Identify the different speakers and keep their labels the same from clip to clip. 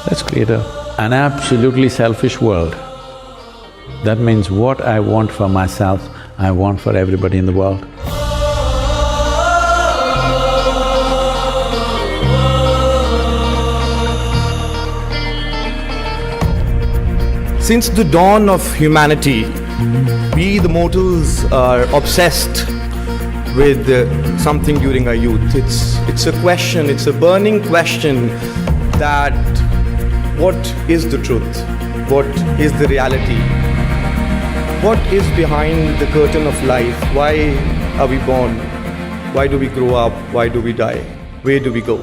Speaker 1: Let's create an absolutely selfish world. That means what I want for myself, I want for everybody in the world.
Speaker 2: Since the dawn of humanity, we the mortals are obsessed with something during our youth. It's a question, it's a burning question that what is the truth? What is the reality? What is behind the curtain of life? Why are we born? Why do we grow up? Why do we die? Where do we go?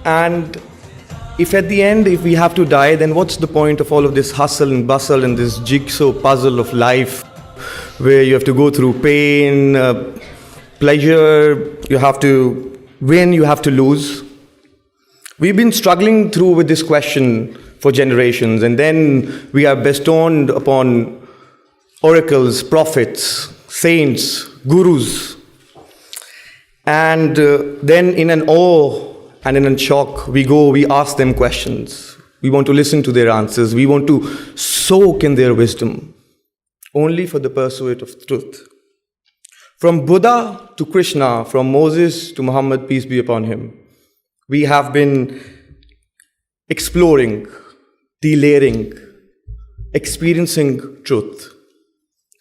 Speaker 2: And if at the end, if we have to die, then what's the point of all of this hustle and bustle and this jigsaw puzzle of life where you have to go through pain, pleasure, you have to win, you have to lose? We've been struggling through with this question for generations, and then we are bestowed upon oracles, prophets, saints, gurus, and then in an awe and in a shock, we ask them questions. We want to listen to their answers. We want to soak in their wisdom, only for the pursuit of truth. From Buddha to Krishna, from Moses to Muhammad, peace be upon him, we have been exploring, delayering, experiencing truth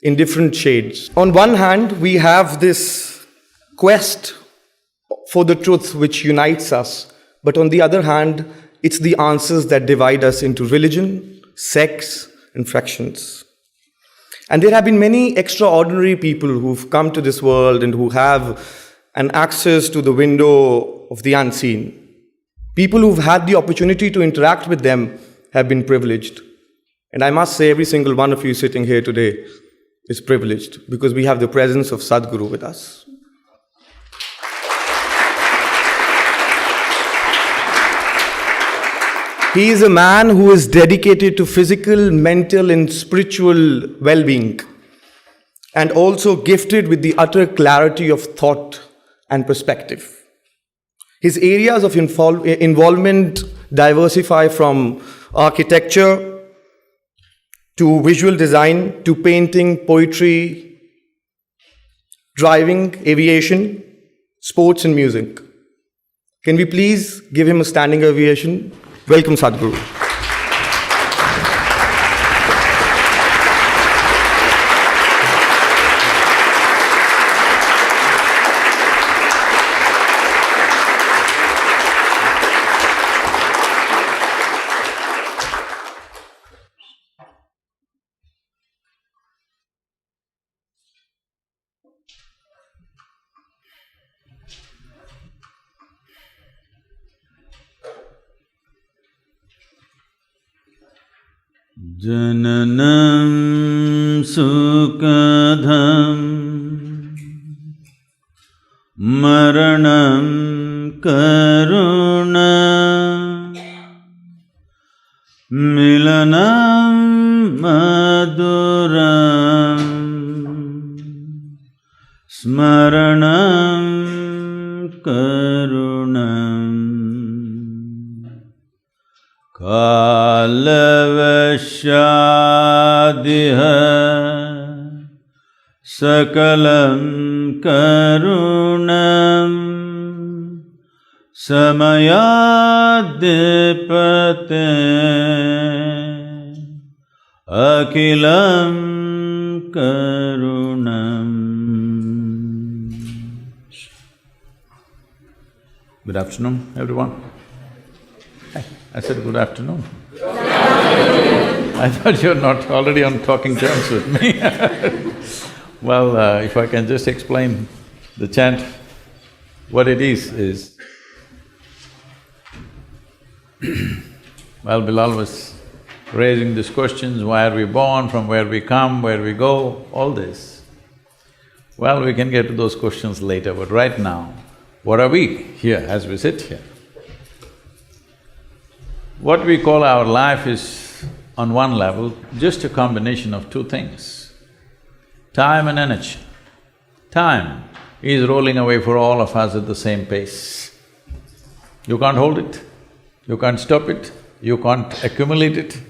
Speaker 2: in different shades. On one hand, we have this quest for the truth which unites us, but on the other hand, it's the answers that divide us into religion, sects, and fractions. And there have been many extraordinary people who've come to this world and who have an access to the window of the unseen. People who've had the opportunity to interact with them have been privileged. And I must say, every single one of you sitting here today is privileged because we have the presence of Sadhguru with us. He is a man who is dedicated to physical, mental, and spiritual well-being, and also gifted with the utter clarity of thought and perspective. His areas of involvement diversify from architecture to visual design to painting, poetry, driving, aviation, sports, and music. Can we please give him a standing ovation? Welcome, Sadhguru.
Speaker 1: Jananam sukadham maranam karuna milanam maduram smaranam karunam kalavashadiha sakalam karunam samayadipate akilam karunam. Good afternoon, everyone. I said good afternoon. I thought you're not already on talking terms with me. Well, if I can just explain the chant, what it is well, Bilal was raising these questions, why are we born, from where we come, where we go, all this. Well, we can get to those questions later, but right now, what are we here as we sit here? What we call our life is, on one level, just a combination of two things: time and energy. Time is rolling away for all of us at the same pace. You can't hold it. You can't stop it, you can't accumulate it.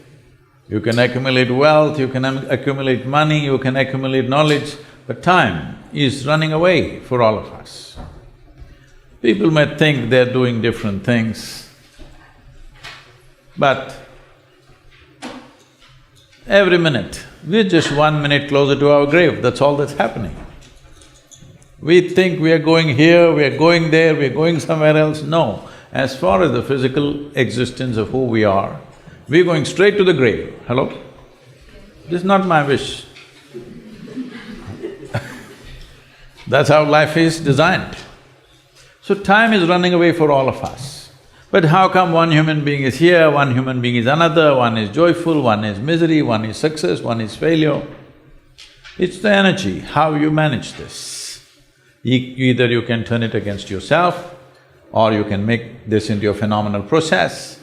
Speaker 1: You can accumulate wealth, you can accumulate money, you can accumulate knowledge, but time is running away for all of us. People may think they're doing different things, but every minute, we're just 1 minute closer to our grave, that's all that's happening. We think we are going here, we are going there, we are going somewhere else. No, as far as the physical existence of who we are, we're going straight to the grave. Hello? This is not my wish. That's how life is designed. So time is running away for all of us. But how come one human being is here, one human being is another, one is joyful, one is misery, one is success, one is failure? It's the energy, how you manage this. Either you can turn it against yourself, or you can make this into a phenomenal process.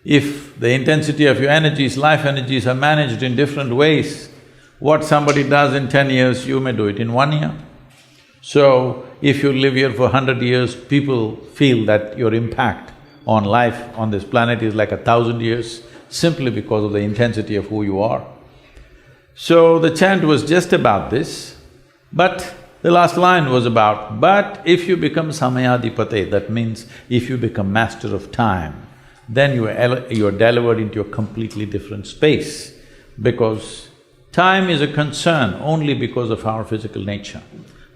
Speaker 1: If the intensity of your energies, life energies are managed in different ways, what somebody does in 10 years, you may do it in 1 year. So, if you live here for 100 years, people feel that your impact on life on this planet is like 1,000 years, simply because of the intensity of who you are. So, the chant was just about this, but the last line was about, but if you become samayadipate, that means if you become master of time, then you are delivered into a completely different space, because time is a concern only because of our physical nature.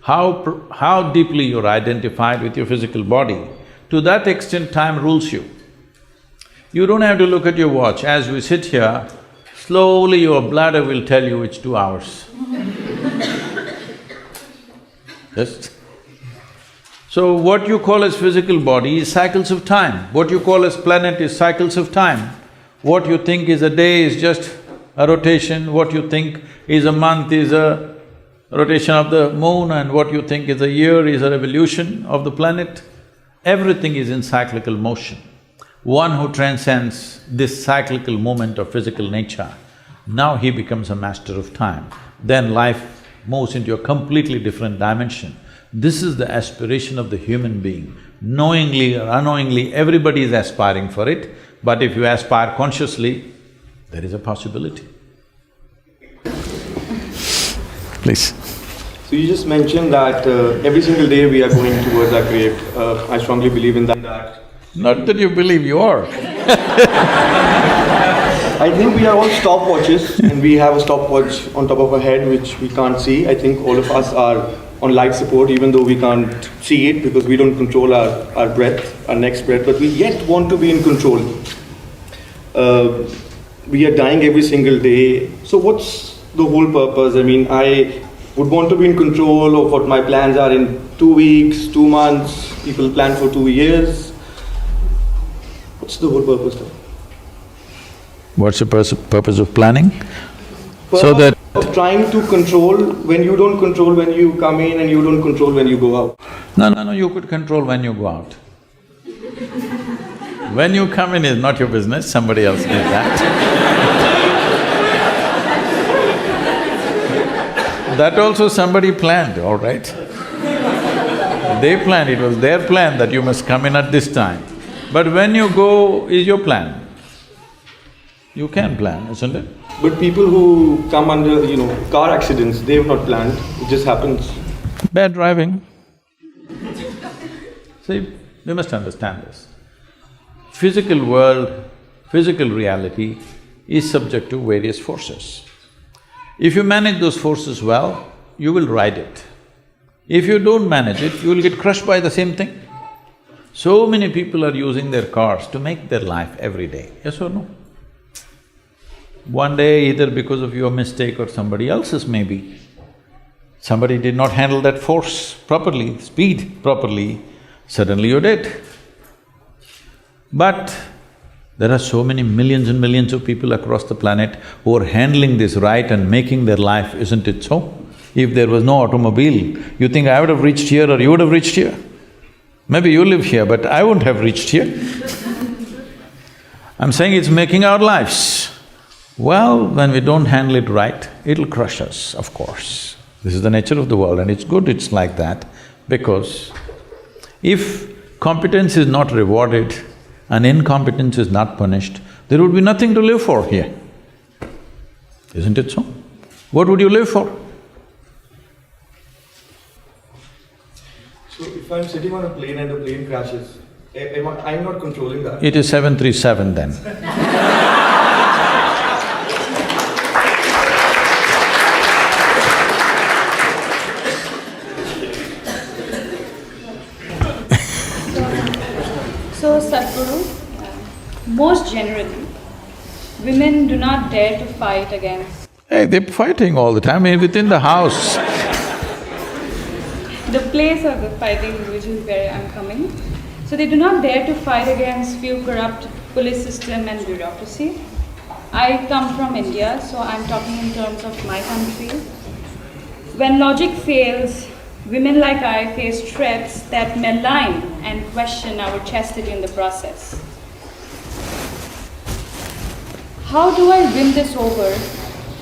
Speaker 1: How deeply you're identified with your physical body, to that extent time rules you. You don't have to look at your watch. As we sit here, slowly your bladder will tell you it's 2 hours. Yes? So what you call as physical body is cycles of time. What you call as planet is cycles of time. What you think is a day is just a rotation, what you think is a month is a rotation of the moon, and what you think is a year is a revolution of the planet. Everything is in cyclical motion. One who transcends this cyclical movement of physical nature, now he becomes a master of time. Then life moves into a completely different dimension. This is the aspiration of the human being. Knowingly or unknowingly, everybody is aspiring for it, but if you aspire consciously, there is a possibility. Please.
Speaker 2: So you just mentioned that every single day we are going towards our grave. I strongly believe in that.
Speaker 1: Not that you believe, you are.
Speaker 2: I think we are all stopwatches, and we have a stopwatch on top of our head which we can't see. I think all of us are on life support, even though we can't see it because we don't control our breath, our next breath, but we yet want to be in control. We are dying every single day, so what's the whole purpose? I mean, I would want to be in control of what my plans are in 2 weeks, 2 months, people plan for 2 years. What's the whole purpose then?
Speaker 1: What's the purpose of planning?
Speaker 2: So that… of trying to control when you don't control when you come in, and you don't control when you go out.
Speaker 1: No, you could control when you go out. When you come in is not your business, somebody else did that. That also somebody planned, all right? They planned, it was their plan that you must come in at this time. But when you go is your plan. You can plan, isn't it?
Speaker 2: But people who come under, car accidents, they have not planned, it just happens.
Speaker 1: Bad driving. See, we must understand this. Physical world, physical reality is subject to various forces. If you manage those forces well, you will ride it. If you don't manage it, you will get crushed by the same thing. So many people are using their cars to make their life every day, yes or no? One day, either because of your mistake or somebody else's maybe, somebody did not handle that force properly, speed properly, suddenly you're dead. But there are so many millions and millions of people across the planet who are handling this right and making their life, isn't it so? If there was no automobile, you think I would have reached here or you would have reached here? Maybe you live here, but I wouldn't have reached here. I'm saying it's making our lives. Well, when we don't handle it right, it'll crush us, of course. This is the nature of the world, and it's good it's like that, because if competence is not rewarded, and incompetence is not punished, there would be nothing to live for here. Isn't it so? What would you live for?
Speaker 2: So if I'm sitting on a plane and the plane crashes, I'm not controlling that.
Speaker 1: It is 737 then.
Speaker 3: So, Sadhguru, most generally, women do not dare to fight against…
Speaker 1: Hey, they're fighting all the time, within the house.
Speaker 3: the place of the fighting, which is where I'm coming. So they do not dare to fight against few corrupt police system and bureaucracy. I come from India, so I'm talking in terms of my country. When logic fails, women like I face threats that malign and question our chastity in the process. How do I win this over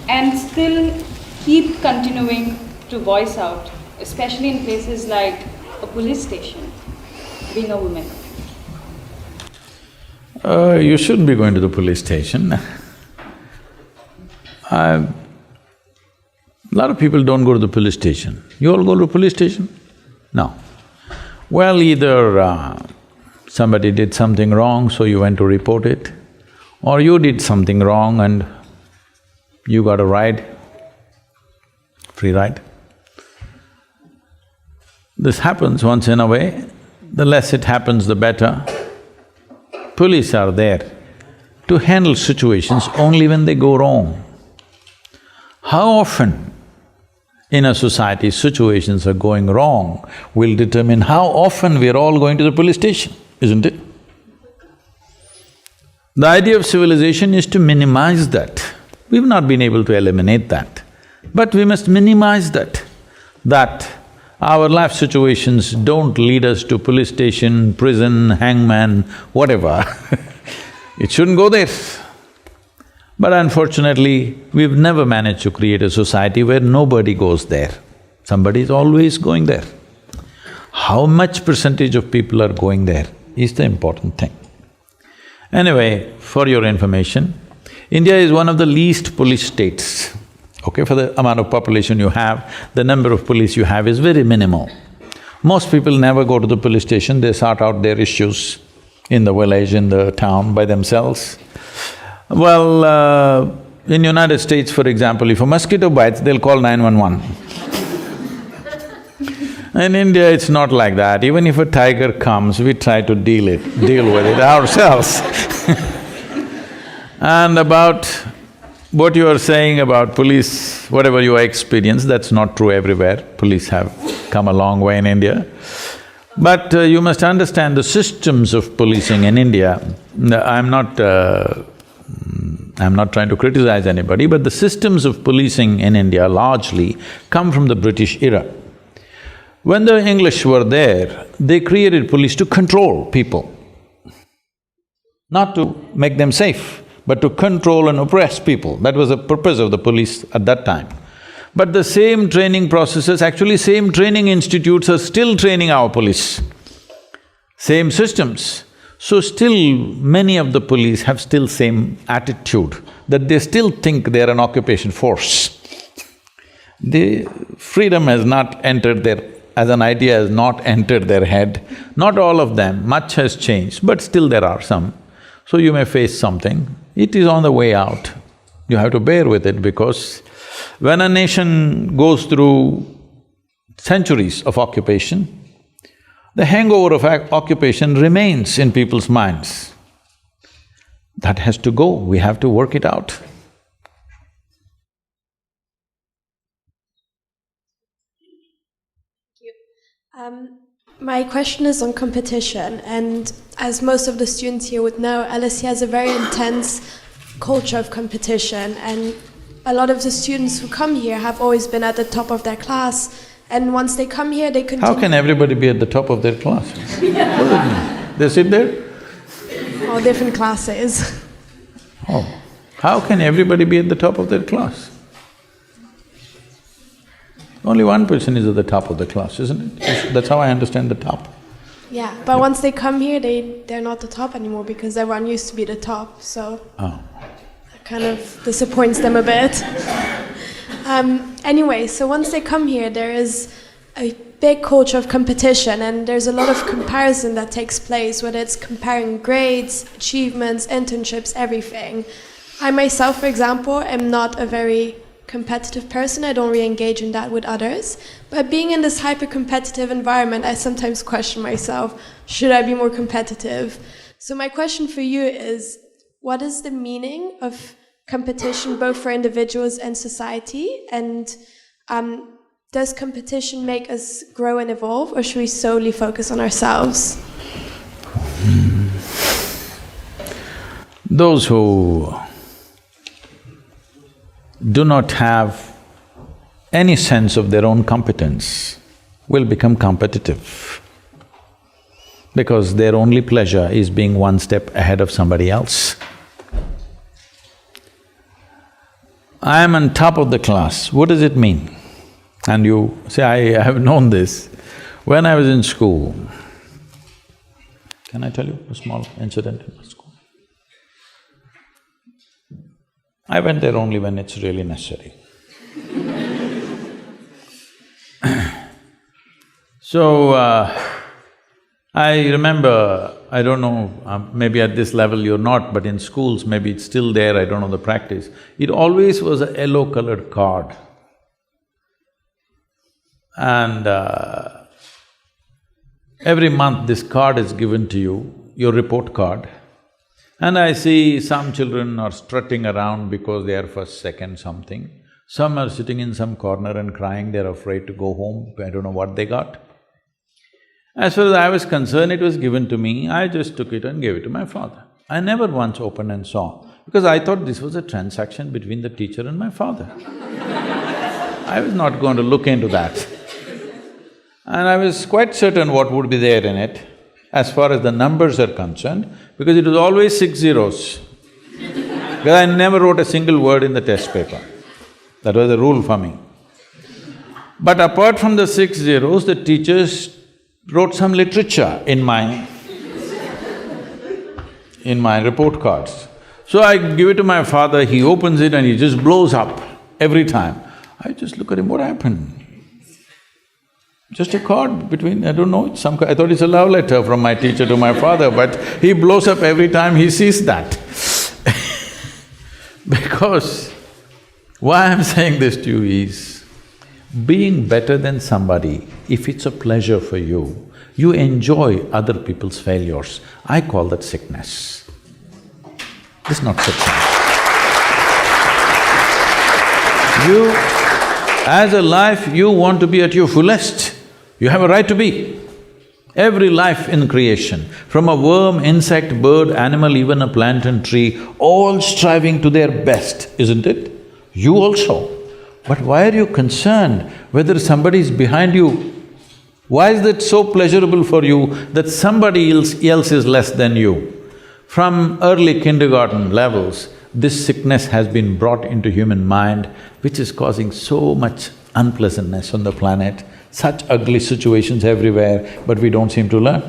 Speaker 3: and still keep continuing to voice out, especially in places like a police station, being a woman?
Speaker 1: You shouldn't be going to the police station. A lot of people don't go to the police station. You all go to the police station? No. Well, either somebody did something wrong, so you went to report it, or you did something wrong and you got a ride, free ride. This happens once in a way. The less it happens, the better. Police are there to handle situations only when they go wrong. How often in a society situations are going wrong will determine how often we're all going to the police station, isn't it? The idea of civilization is to minimize that. We've not been able to eliminate that, but we must minimize that our life situations don't lead us to police station, prison, hangman, whatever. It shouldn't go there. But unfortunately, we've never managed to create a society where nobody goes there. Somebody is always going there. How much percentage of people are going there is the important thing. Anyway, for your information, India is one of the least police states. Okay, for the amount of population you have, the number of police you have is very minimal. Most people never go to the police station, they sort out their issues in the village, in the town by themselves. Well, in United States, for example, if a mosquito bites, they'll call 911. In India, it's not like that. Even if a tiger comes, we try to deal with it ourselves. And about what you are saying about police, whatever you experience, that's not true everywhere. Police have come a long way in India. But you must understand the systems of policing in India. I'm not trying to criticize anybody, but the systems of policing in India largely come from the British era. When the English were there, they created police to control people, not to make them safe, but to control and oppress people. That was the purpose of the police at that time. But the same training processes, actually same training institutes are still training our police, same systems. So still many of the police have still same attitude, that they still think they're an occupation force. The freedom has not entered as an idea has not entered their head. Not all of them, much has changed, but still there are some. So you may face something, it is on the way out. You have to bear with it, because when a nation goes through centuries of occupation, the hangover of occupation remains in people's minds. That has to go, we have to work it out.
Speaker 4: My question is on competition, and as most of the students here would know, LSE has a very intense culture of competition, and a lot of the students who come here have always been at the top of their class, and once they come here, they continue…
Speaker 1: How can everybody be at the top of their class? What does it mean? They sit there?
Speaker 4: All different classes.
Speaker 1: Oh, how can everybody be at the top of their class? Only one person is at the top of the class, isn't it? That's how I understand the top.
Speaker 4: Yeah, but once they come here, they're not the top anymore because everyone used to be the top, so
Speaker 1: Oh.
Speaker 4: that kind of disappoints them a bit. Anyway, so once they come here, there is a big culture of competition, and there's a lot of comparison that takes place, whether it's comparing grades, achievements, internships, everything. I myself, for example, am not a very competitive person. I don't really engage in that with others. But being in this hyper-competitive environment, I sometimes question myself, should I be more competitive? So my question for you is, what is the meaning of competition both for individuals and society? And does competition make us grow and evolve, or should we solely focus on ourselves?
Speaker 1: Those who do not have any sense of their own competence will become competitive because their only pleasure is being one step ahead of somebody else. I am on top of the class, what does it mean? And you say, I have known this. When I was in school, can I tell you a small incident in school? I went there only when it's really necessary. So, I remember, I don't know, maybe at this level you're not, but in schools maybe it's still there, I don't know the practice. It always was a yellow-colored card. And every month this card is given to you, your report card. And I see some children are strutting around because they are first, second, something. Some are sitting in some corner and crying, they're afraid to go home, I don't know what they got. As far as I was concerned, it was given to me, I just took it and gave it to my father. I never once opened and saw, because I thought this was a transaction between the teacher and my father. I was not going to look into that. And I was quite certain what would be there in it, as far as the numbers are concerned, because it was always 6 zeros. Because I never wrote a single word in the test paper. That was the rule for me. But apart from the 6 zeros, the teachers wrote some literature in my report cards. So I give it to my father, he opens it and he just blows up every time. I just look at him, what happened? Just a card between… I don't know, it's some… I thought it's a love letter from my teacher to my father, but he blows up every time he sees that. Because why I'm saying this to you is, being better than somebody, if it's a pleasure for you, you enjoy other people's failures. I call that sickness. It's not sickness. You, as a life, you want to be at your fullest. You have a right to be. Every life in creation, from a worm, insect, bird, animal, even a plant and tree, all striving to their best, isn't it? You also. But why are you concerned whether somebody is behind you? Why is that so pleasurable for you that somebody else is less than you? From early kindergarten levels, this sickness has been brought into human mind, which is causing so much unpleasantness on the planet, such ugly situations everywhere, but we don't seem to learn.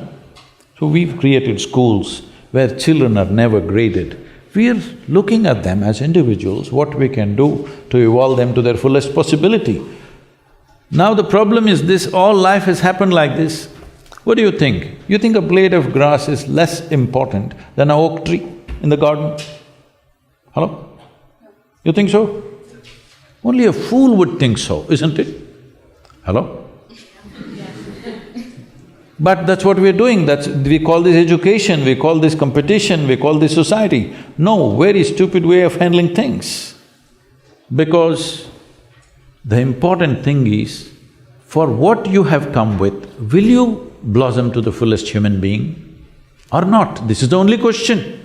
Speaker 1: So we've created schools where children are never graded. We're looking at them as individuals, what we can do to evolve them to their fullest possibility. Now the problem is this, all life has happened like this. What do you think? You think a blade of grass is less important than an oak tree in the garden? Hello? You think so? Only a fool would think so, isn't it? Hello? But that's what we're doing, we call this education, we call this competition, we call this society. No, very stupid way of handling things. Because the important thing is, for what you have come with, will you blossom to the fullest human being or not? This is the only question.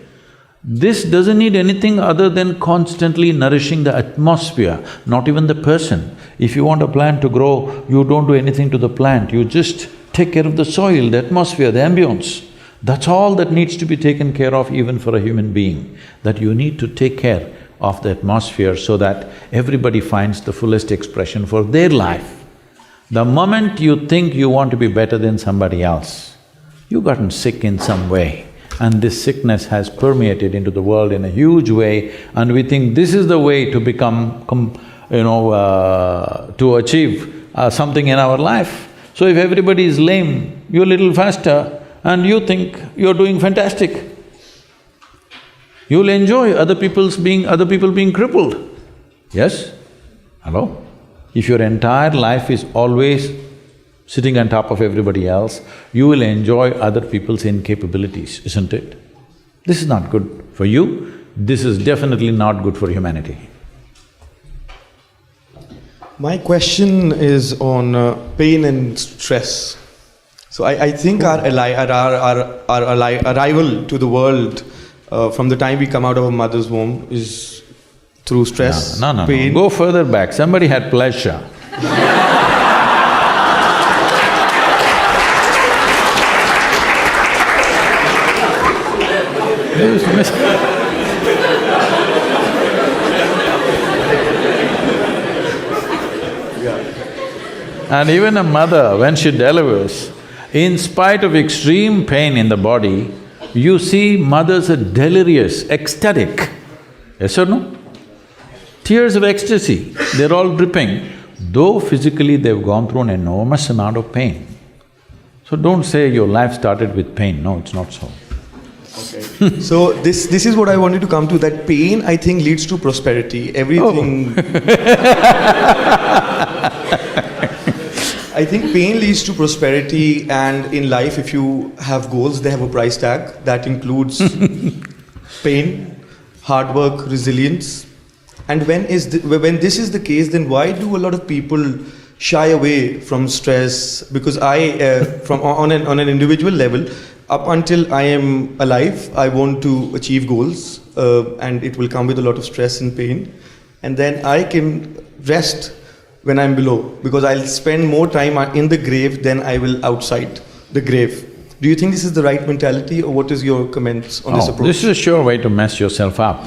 Speaker 1: This doesn't need anything other than constantly nourishing the atmosphere, not even the person. If you want a plant to grow, you don't do anything to the plant, you just take care of the soil, the atmosphere, the ambience. That's all that needs to be taken care of even for a human being, that you need to take care of the atmosphere so that everybody finds the fullest expression for their life. The moment you think you want to be better than somebody else, You've gotten sick in some way, and this sickness has permeated into the world in a huge way, and we think this is the way to become, to achieve something in our life. So if everybody is lame, you're a little faster and you think you're doing fantastic. You'll enjoy other people being crippled. Yes? Hello? If your entire life is always sitting on top of everybody else, you will enjoy other people's incapabilities, isn't it? This is not good for you, this is definitely not good for humanity.
Speaker 2: My question is on pain and stress. So I think our arrival to the world from the time we come out of our mother's womb is through stress,
Speaker 1: No,
Speaker 2: pain.
Speaker 1: Go further back, somebody had pleasure. And even a mother, when she delivers, in spite of extreme pain in the body, you see mothers are delirious, ecstatic. Yes or no? Tears of ecstasy, they're all dripping, though physically they've gone through an enormous amount of pain. So don't say your life started with pain, no, it's not so.
Speaker 2: Okay. So this is what I wanted to come to, that pain I think leads to prosperity, everything… I think pain leads to prosperity, and in life if you have goals, they have a price tag that includes pain, hard work, resilience. And when this is the case, then why do a lot of people shy away from stress? Because on an individual level, up until I am alive, I want to achieve goals, and it will come with a lot of stress and pain. And then I can rest when I'm below, because I'll spend more time in the grave than I will outside the grave. Do you think this is the right mentality, or what is your comments on this approach?
Speaker 1: This is a sure way to mess yourself up.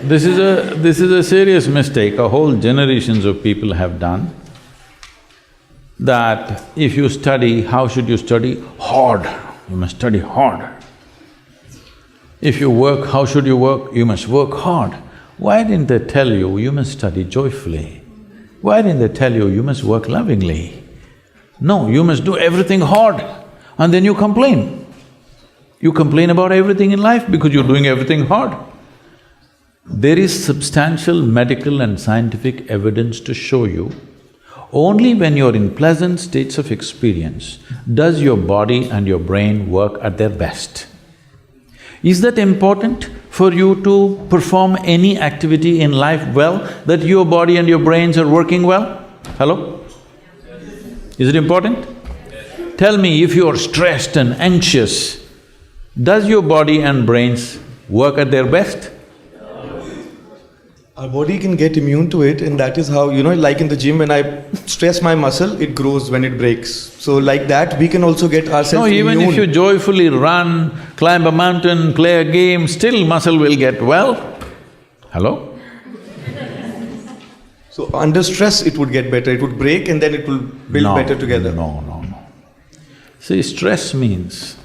Speaker 1: This is a serious mistake a whole generations of people have done, that if you study, how should you study? Hard, you must study hard. If you work, how should you work? You must work hard. Why didn't they tell you, you must study joyfully? Why didn't they tell you, you must work lovingly? No, you must do everything hard, and then you complain. You complain about everything in life because you're doing everything hard. There is substantial medical and scientific evidence to show you, only when you're in pleasant states of experience does your body and your brain work at their best. Is that important for you to perform any activity in life well, that your body and your brains are working well? Hello? Is it important? Tell me, if you're stressed and anxious, does your body and brains work at their best?
Speaker 2: Our body can get immune to it, and that is how, like in the gym, when I stress my muscle, it grows when it breaks. So like that, we can also get ourselves immune.
Speaker 1: No, even if you joyfully run, climb a mountain, play a game, still muscle will get well. Hello?
Speaker 2: So under stress, it would get better, it would break and then it will build better together.
Speaker 1: No. See, stress means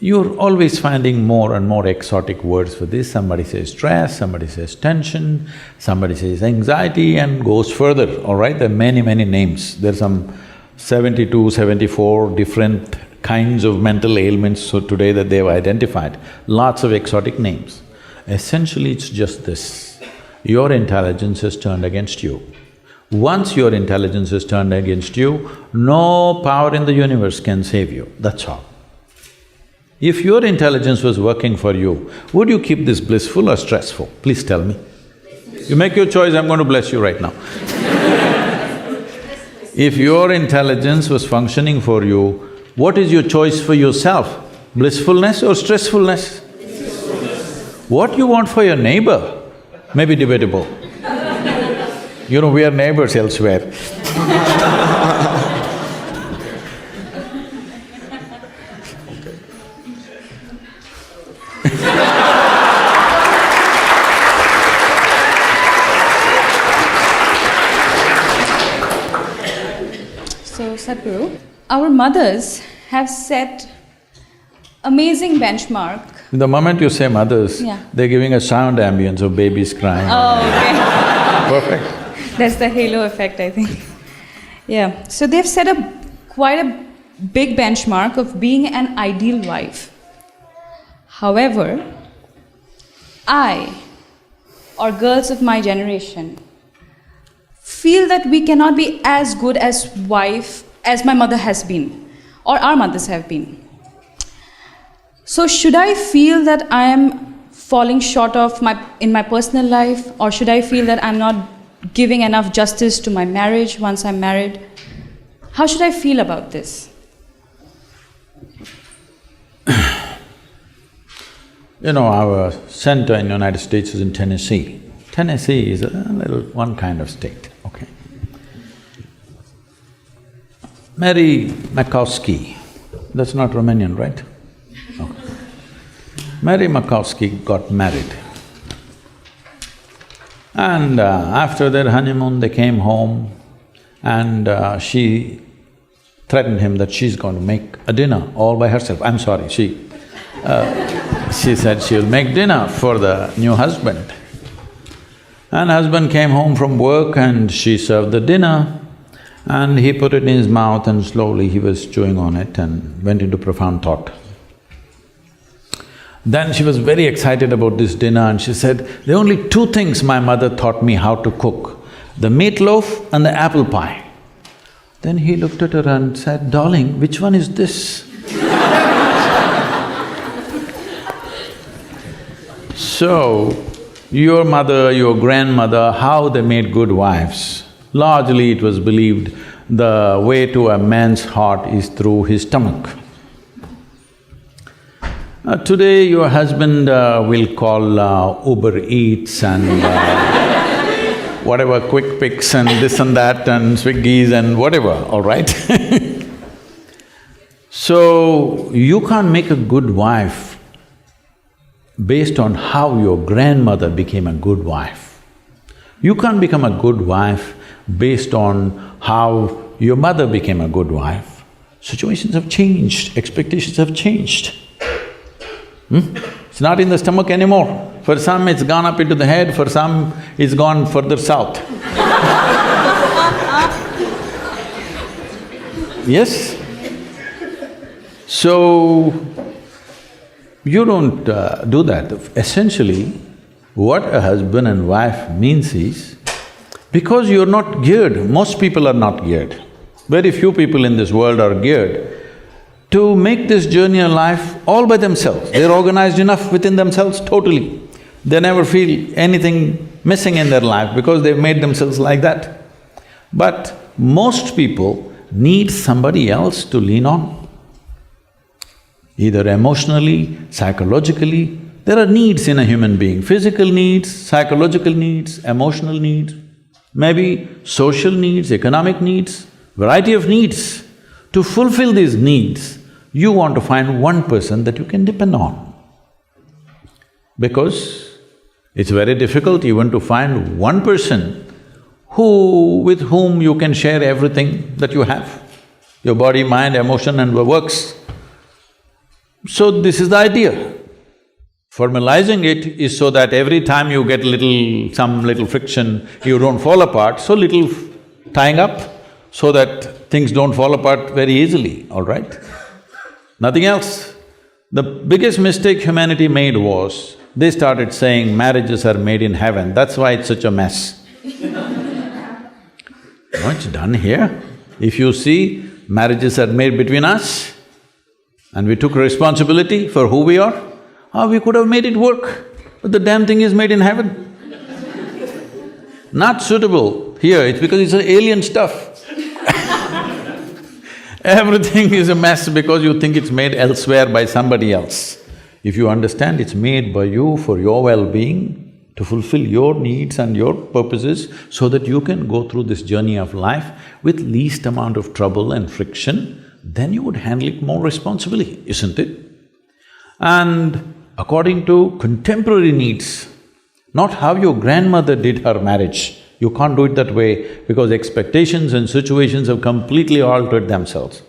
Speaker 1: you're always finding more and more exotic words for this. Somebody says stress, somebody says tension, somebody says anxiety, and goes further, all right? There are many names. There are some 72, 74 different kinds of mental ailments so today that they've identified. Lots of exotic names. Essentially, it's just this: your intelligence has turned against you. Once your intelligence is turned against you, no power in the universe can save you, that's all. If your intelligence was working for you, would you keep this blissful or stressful? Please tell me. You make your choice, I'm going to bless you right now. If your intelligence was functioning for you, what is your choice for yourself? Blissfulness or stressfulness? What you want for your neighbor may be debatable. We are neighbors elsewhere.
Speaker 3: So, Sadhguru, our mothers have set amazing benchmark.
Speaker 1: The moment you say mothers,
Speaker 3: Yeah.
Speaker 1: they're giving a sound ambience of babies crying.
Speaker 3: Oh, okay.
Speaker 1: Perfect.
Speaker 3: That's the halo effect, I think. Yeah. So they've set quite a big benchmark of being an ideal wife. However, I, or girls of my generation, feel that we cannot be as good as wife as my mother has been, or our mothers have been. So should I feel that I am falling short of in my personal life, or should I feel that I'm not giving enough justice to my marriage once I'm married? How should I feel about this?
Speaker 1: You know, our center in the United States is in Tennessee. Tennessee is a little one kind of state, okay. Mary Makowski, that's not Romanian, right? Okay. Mary Makowski got married. And after their honeymoon, they came home and she threatened him that she's going to make a dinner all by herself. I'm sorry, she said she'll make dinner for the new husband. And husband came home from work and she served the dinner and he put it in his mouth and slowly he was chewing on it and went into profound thought. Then she was very excited about this dinner and she said, there are only two things my mother taught me how to cook, the meatloaf and the apple pie. Then he looked at her and said, darling, which one is this? So, your mother, your grandmother, how they made good wives? Largely it was believed the way to a man's heart is through his stomach. Today your husband will call Uber Eats and whatever, Quick Picks and this and that and Swiggies and whatever, all right? So, you can't make a good wife based on how your grandmother became a good wife. You can't become a good wife based on how your mother became a good wife. Situations have changed, expectations have changed. It's not in the stomach anymore. For some it's gone up into the head, for some it's gone further south. Yes? So, you don't do that. Essentially, what a husband and wife means is, because you're not geared, most people are not geared, very few people in this world are geared to make this journey of life all by themselves. They're organized enough within themselves totally. They never feel anything missing in their life because they've made themselves like that. But most people need somebody else to lean on. Either emotionally, psychologically, there are needs in a human being, physical needs, psychological needs, emotional needs, maybe social needs, economic needs, variety of needs. To fulfill these needs, you want to find one person that you can depend on. Because it's very difficult even to find one person with whom you can share everything that you have, your body, mind, emotion and works. So this is the idea. Formalizing it is so that every time you get some little friction, you don't fall apart, so little tying up so that things don't fall apart very easily, all right? Nothing else. The biggest mistake humanity made was, they started saying marriages are made in heaven, that's why it's such a mess. No, it's done here. If you see, marriages are made between us, and we took responsibility for who we are, we could have made it work, but the damn thing is made in heaven. Not suitable here, it's because it's alien stuff. Everything is a mess because you think it's made elsewhere by somebody else. If you understand it's made by you for your well-being, to fulfill your needs and your purposes so that you can go through this journey of life with least amount of trouble and friction, then you would handle it more responsibly, isn't it? And according to contemporary needs, not how your grandmother did her marriage. You can't do it that way because expectations and situations have completely altered themselves.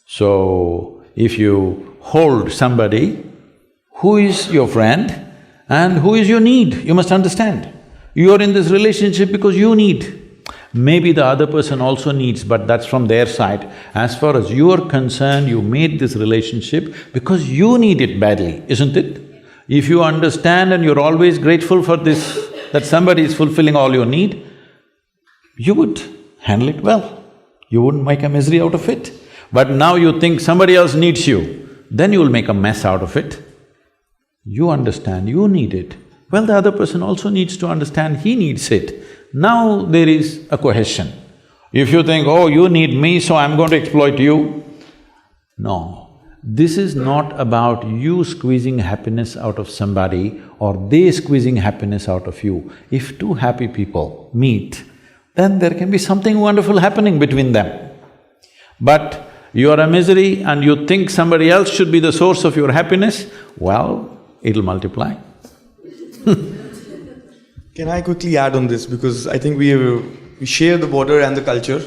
Speaker 1: So, if you hold somebody who is your friend and who is your need, you must understand. You are in this relationship because you need. Maybe the other person also needs, but that's from their side. As far as you are concerned, you made this relationship because you need it badly, isn't it? If you understand and you're always grateful for this, that somebody is fulfilling all your need, you would handle it well. You wouldn't make a misery out of it. But now you think somebody else needs you, then you'll make a mess out of it. You understand, you need it. Well, the other person also needs to understand he needs it. Now there is a cohesion. If you think, oh, you need me, so I'm going to exploit you. No, this is not about you squeezing happiness out of somebody or they squeezing happiness out of you. If two happy people meet, then there can be something wonderful happening between them. But you are a misery and you think somebody else should be the source of your happiness, well, it'll multiply.
Speaker 2: Can I quickly add on this, because I think we share the border and the culture.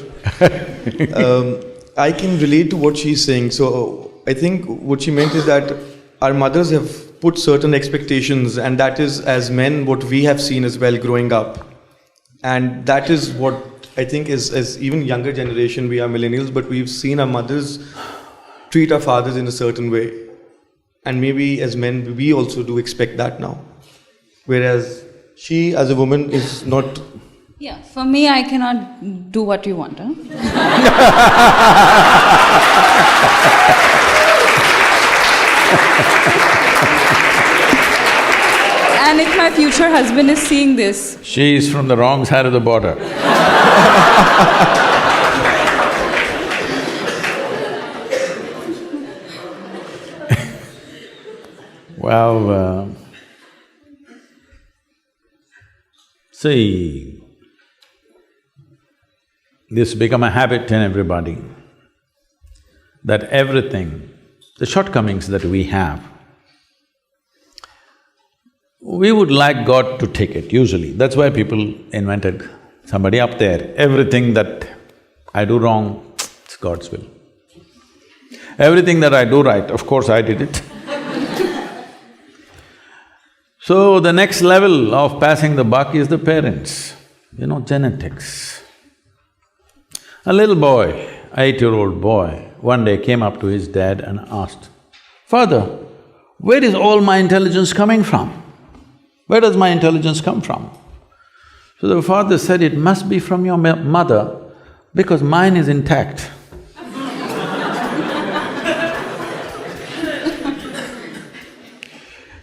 Speaker 2: I can relate to what she's saying. So I think what she meant is that our mothers have put certain expectations, and that is, as men, what we have seen as well growing up. And that is what I think is, as even younger generation, we are millennials, but we've seen our mothers treat our fathers in a certain way. And maybe as men, we also do expect that now. Whereas she, as a woman, is not…
Speaker 3: Yeah, for me, I cannot do what you want, huh? And if my future husband is seeing this…
Speaker 1: She is from the wrong side of the border. Well, see, this become a habit in everybody, that everything, the shortcomings that we have, we would like God to take it, usually. That's why people invented somebody up there. Everything that I do wrong, it's God's will. Everything that I do right, of course I did it. So the next level of passing the buck is the parents, genetics. A little boy, 8-year-old boy, one day came up to his dad and asked, "Father, where is all my intelligence coming from? Where does my intelligence come from?" So the father said, "It must be from your mother, because mine is intact."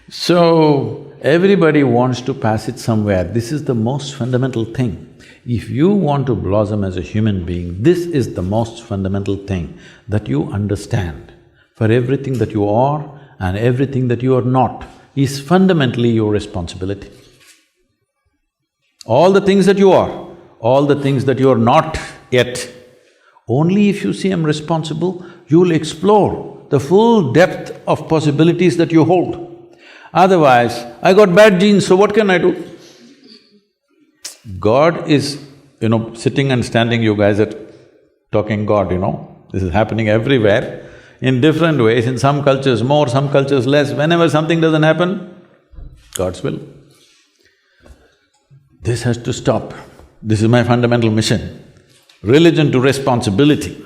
Speaker 1: So, everybody wants to pass it somewhere. This is the most fundamental thing. If you want to blossom as a human being, this is the most fundamental thing, that you understand. For everything that you are and everything that you are not is fundamentally your responsibility. All the things that you are, all the things that you are not yet, only if you see I'm responsible, you'll explore the full depth of possibilities that you hold. Otherwise, I got bad genes, so what can I do? God is, sitting and standing, you guys are talking God, this is happening everywhere, in different ways, in some cultures more, some cultures less. Whenever something doesn't happen, God's will. This has to stop. This is my fundamental mission. Religion to responsibility.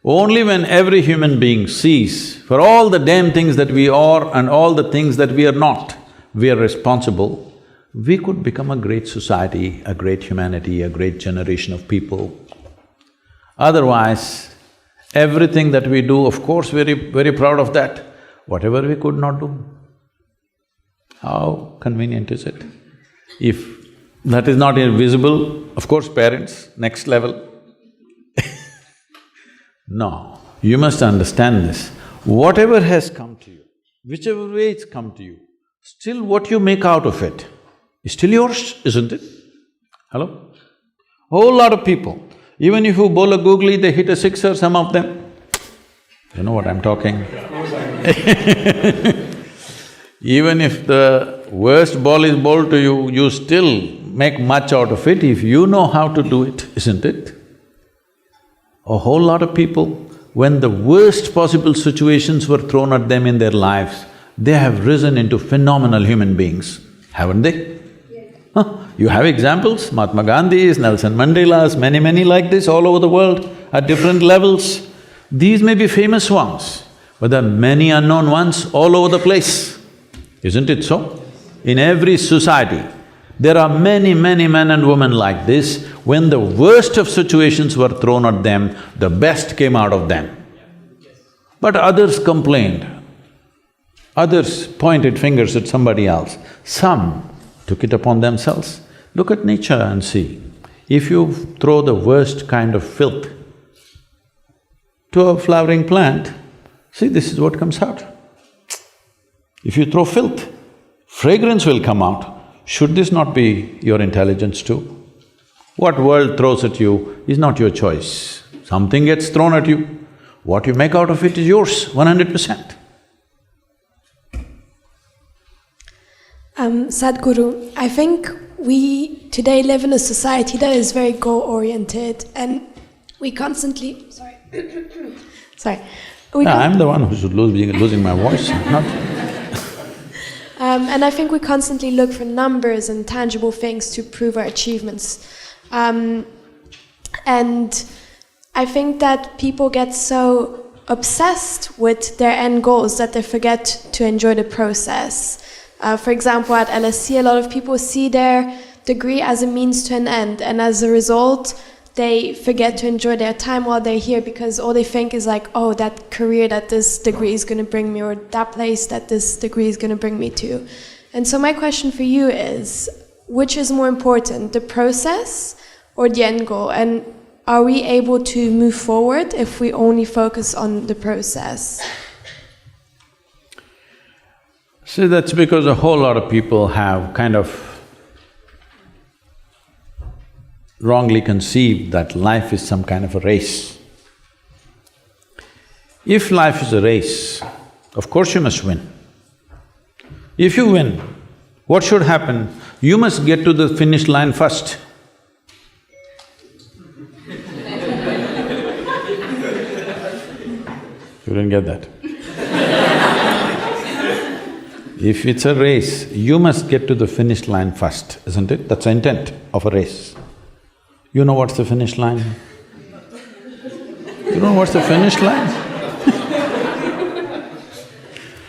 Speaker 1: Only when every human being sees, for all the damn things that we are and all the things that we are not, we are responsible, we could become a great society, a great humanity, a great generation of people. Otherwise, everything that we do, of course, very proud of that. Whatever we could not do, how convenient is it? If that is not invisible, of course parents, next level. No, you must understand this. Whatever has come to you, whichever way it's come to you, still what you make out of it is still yours, isn't it? Hello? Whole lot of people, even if you bowl a googly, they hit a sixer, some of them. You know what I'm talking? Even if the worst ball is bowled to you, you still make much out of it if you know how to do it, isn't it? A whole lot of people, when the worst possible situations were thrown at them in their lives, they have risen into phenomenal human beings, haven't they? Huh? You have examples, Mahatma Gandhis, Nelson Mandelas, many like this all over the world at different levels. These may be famous ones, but there are many unknown ones all over the place, isn't it so? In every society, there are many men and women like this. When the worst of situations were thrown at them, the best came out of them. But others complained, others pointed fingers at somebody else, some took it upon themselves. Look at nature and see, if you throw the worst kind of filth to a flowering plant, see, this is what comes out. If you throw filth, fragrance will come out. Should this not be your intelligence too? What world throws at you is not your choice. Something gets thrown at you. What you make out of it is yours, 100%.
Speaker 4: Sadhguru, I think we today live in a society that is very goal-oriented, and we constantly… sorry.
Speaker 1: I'm the one who's losing my voice, not…
Speaker 4: And I think we constantly look for numbers and tangible things to prove our achievements. And I think that people get so obsessed with their end goals that they forget to enjoy the process. For example, at LSE, a lot of people see their degree as a means to an end, and as a result, they forget to enjoy their time while they're here because all they think is like, oh, that career that this degree is going to bring me, or that place that this degree is going to bring me to. And so my question for you is, which is more important, the process or the end goal? And are we able to move forward if we only focus on the process?
Speaker 1: See, that's because a whole lot of people have kind of wrongly conceived that life is some kind of a race. If life is a race, of course you must win. If you win, what should happen? You must get to the finish line first. You didn't get that? If it's a race, you must get to the finish line first, isn't it? That's the intent of a race. You know what's the finish line? You know what's the finish line?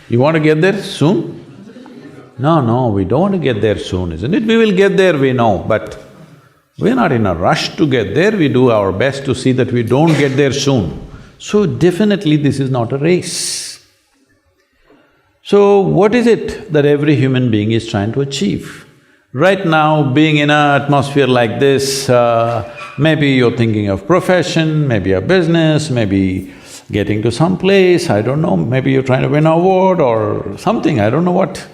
Speaker 1: You want to get there soon? No, we don't want to get there soon, isn't it? We will get there, we know, but we're not in a rush to get there, we do our best to see that we don't get there soon. So definitely this is not a race. So what is it that every human being is trying to achieve? Right now, being in an atmosphere like this, maybe you're thinking of profession, maybe a business, maybe getting to some place, I don't know, maybe you're trying to win an award or something, I don't know what.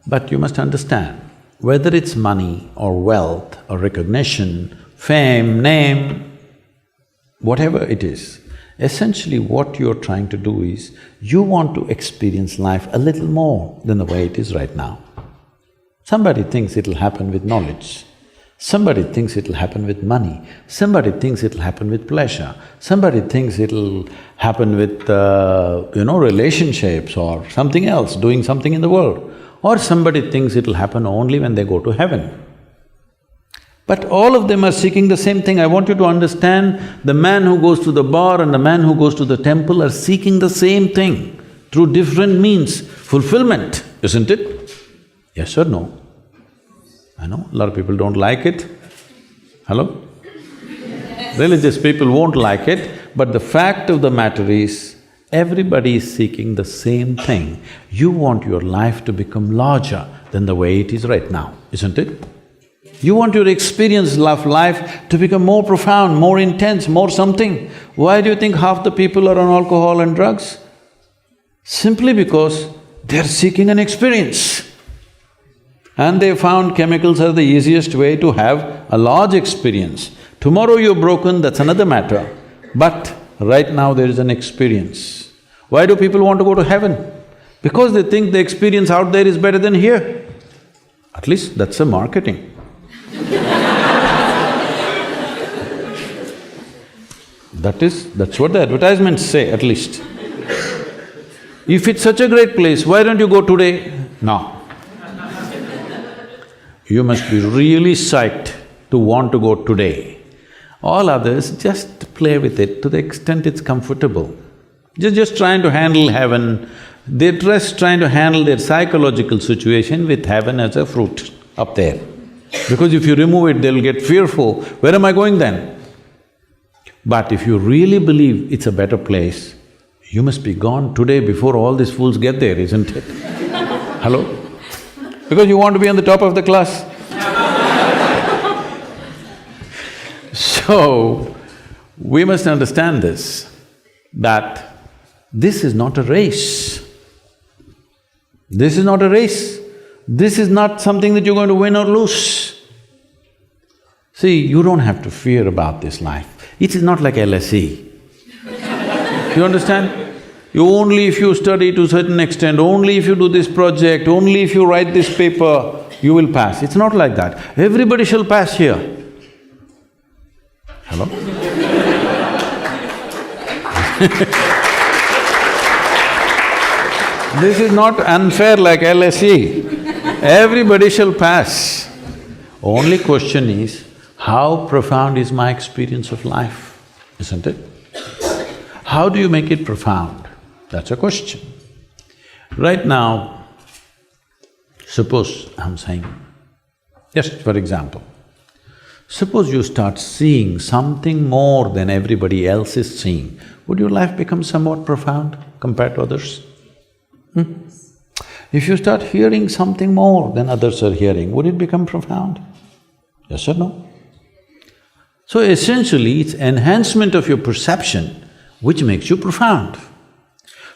Speaker 1: But you must understand, whether it's money or wealth or recognition, fame, name, whatever it is, essentially what you're trying to do is, you want to experience life a little more than the way it is right now. Somebody thinks it'll happen with knowledge, somebody thinks it'll happen with money, somebody thinks it'll happen with pleasure, somebody thinks it'll happen with, relationships or something else, doing something in the world, or somebody thinks it'll happen only when they go to heaven. But all of them are seeking the same thing. I want you to understand, the man who goes to the bar and the man who goes to the temple are seeking the same thing through different means, fulfillment, isn't it? Yes or no? I know, a lot of people don't like it. Hello? Religious people won't like it, but the fact of the matter is, everybody is seeking the same thing. You want your life to become larger than the way it is right now, isn't it? You want your experience of life to become more profound, more intense, more something. Why do you think half the people are on alcohol and drugs? Simply because they're seeking an experience. And they found chemicals are the easiest way to have a large experience. Tomorrow you're broken, that's another matter. But right now there is an experience. Why do people want to go to heaven? Because they think the experience out there is better than here. At least that's the marketing. That's what the advertisements say, at least. If it's such a great place, why don't you go today? No. You must be really psyched to want to go today. All others, just play with it to the extent it's comfortable. They're just trying to handle heaven, they're just trying to handle their psychological situation with heaven as a fruit up there. Because if you remove it, they'll get fearful, where am I going then? But if you really believe it's a better place, you must be gone today before all these fools get there, isn't it? Hello? Because you want to be on the top of the class. So, we must understand this, that this is not a race. This is not a race. This is not something that you're going to win or lose. See, you don't have to fear about this life. It is not like LSE. You understand? Only if you study to a certain extent, only if you do this project, only if you write this paper, you will pass. It's not like that. Everybody shall pass here. Hello? This is not unfair like LSE. Everybody shall pass. Only question is, how profound is my experience of life, isn't it? How do you make it profound? That's a question. Right now, suppose I'm saying, just for example, suppose you start seeing something more than everybody else is seeing, would your life become somewhat profound compared to others? If you start hearing something more than others are hearing, would it become profound? Yes or no? So essentially, it's enhancement of your perception which makes you profound.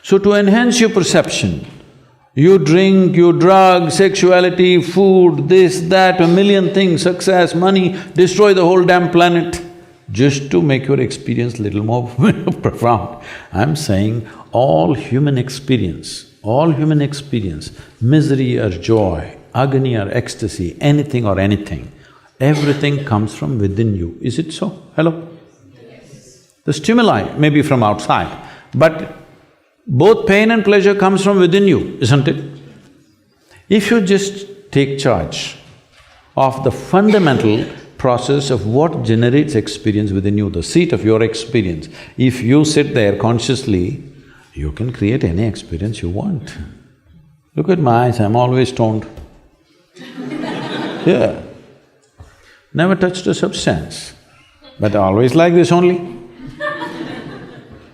Speaker 1: So to enhance your perception, you drink, you drug, sexuality, food, this, that, a million things, success, money, destroy the whole damn planet just to make your experience little more profound. I'm saying all human experience, misery or joy, agony or ecstasy, anything or anything, everything comes from within you. Is it so? Hello? Yes. The stimuli may be from outside, but both pain and pleasure comes from within you, isn't it? If you just take charge of the fundamental process of what generates experience within you, the seat of your experience, if you sit there consciously, you can create any experience you want. Look at my eyes, I'm always stoned. Yeah. Never touched a substance, but always like this only.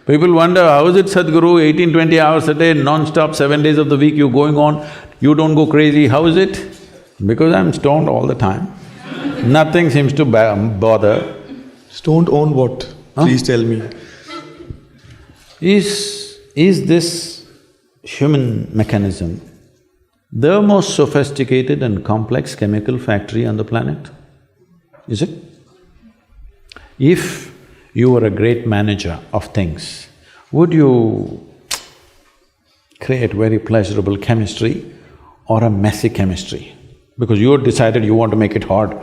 Speaker 1: People wonder, how is it Sadhguru, 18-20 hours a day, non-stop, 7 days of the week you're going on, you don't go crazy, how is it? Because I'm stoned all the time. Nothing seems to bother.
Speaker 2: Stoned on what? Please tell me.
Speaker 1: Is this human mechanism the most sophisticated and complex chemical factory on the planet? Is it? If you were a great manager of things, would you create very pleasurable chemistry or a messy chemistry? Because you decided you want to make it hard.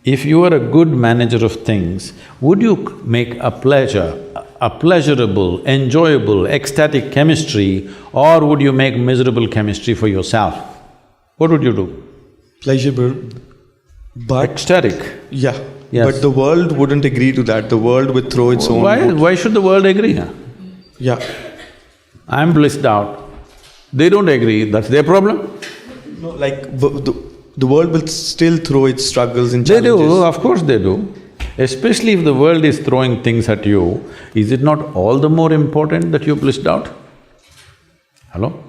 Speaker 1: If you were a good manager of things, would you make a pleasurable, enjoyable, ecstatic chemistry, or would you make miserable chemistry for yourself? What would you do?
Speaker 2: Pleasurable, but…
Speaker 1: Ecstatic.
Speaker 2: Yeah,
Speaker 1: Yes.
Speaker 2: but the world wouldn't agree to that. The world would throw its own…
Speaker 1: Why should the world agree? Huh?
Speaker 2: Yeah.
Speaker 1: I'm blissed out. They don't agree, that's their problem.
Speaker 2: No, like, the world will still throw its struggles and
Speaker 1: They
Speaker 2: challenges.
Speaker 1: do, of course they do. Especially if the world is throwing things at you, is it not all the more important that you're blissed out? Hello?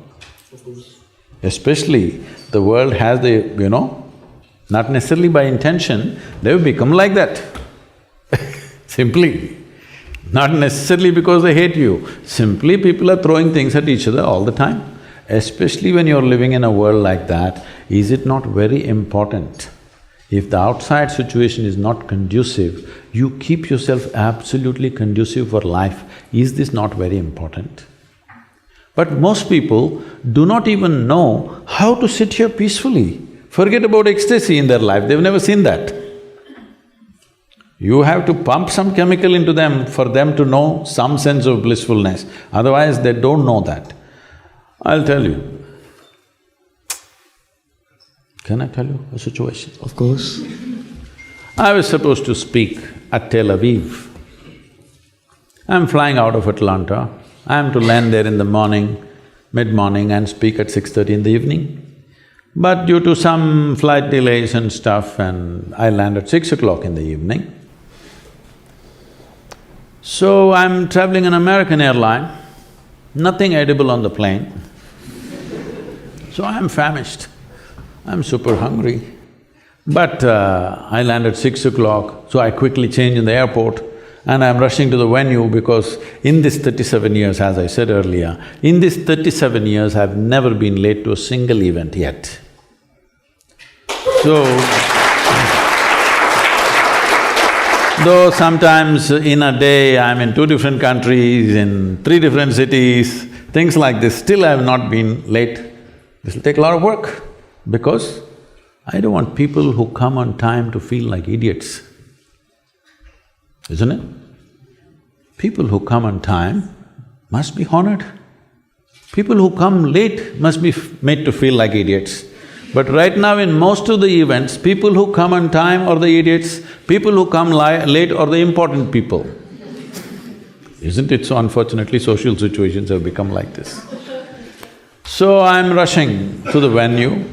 Speaker 2: Of course.
Speaker 1: Especially the world has not necessarily by intention, they've become like that. Simply. Not necessarily because they hate you, simply people are throwing things at each other all the time. Especially when you're living in a world like that, is it not very important? If the outside situation is not conducive, you keep yourself absolutely conducive for life. Is this not very important? But most people do not even know how to sit here peacefully. Forget about ecstasy in their life, they've never seen that. You have to pump some chemical into them for them to know some sense of blissfulness, otherwise they don't know that. I'll tell you. Can I tell you a situation?
Speaker 2: Of course.
Speaker 1: I was supposed to speak at Tel Aviv. I'm flying out of Atlanta. I'm to land there in the morning, mid-morning and speak at 6:30 in the evening. But due to some flight delays and stuff, and I land at 6 o'clock in the evening. So I'm traveling an American airline, nothing edible on the plane. So I'm famished, I'm super hungry. But I land at 6 o'clock, so I quickly change in the airport and I'm rushing to the venue because in this 37 years, as I said earlier, in this 37 years, I've never been late to a single event yet. So, though sometimes in a day I'm in 2 different countries, in 3 different cities, things like this, still I have not been late. This will take a lot of work because I don't want people who come on time to feel like idiots, isn't it? People who come on time must be honored. People who come late must be made to feel like idiots. But right now in most of the events, people who come on time are the idiots, people who come late are the important people. Isn't it so? Unfortunately, social situations have become like this. So I'm rushing to the venue,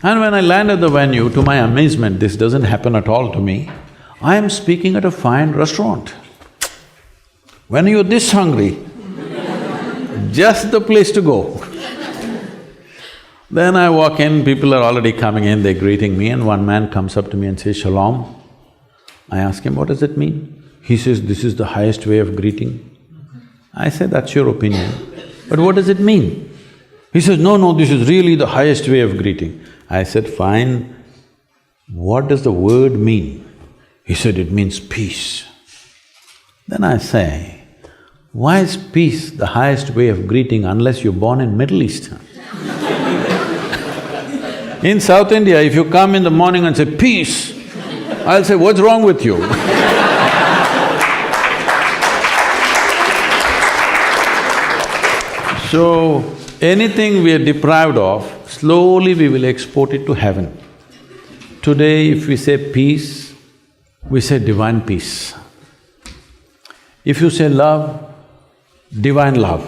Speaker 1: and when I land at the venue, to my amazement, this doesn't happen at all to me, I am speaking at a fine restaurant. When you're this hungry, just the place to go. Then I walk in, people are already coming in, they're greeting me, and one man comes up to me and says, "Shalom." I ask him, "What does it mean?" He says, "This is the highest way of greeting." I say, "That's your opinion, but what does it mean?" He says, "No, this is really the highest way of greeting." I said, "Fine, what does the word mean?" He said, "It means peace." Then I say, "Why is peace the highest way of greeting unless you're born in Middle East?" In South India, if you come in the morning and say, "Peace," I'll say, "What's wrong with you?" So, anything we are deprived of, slowly we will export it to heaven. Today, if we say peace, we say divine peace. If you say love, divine love.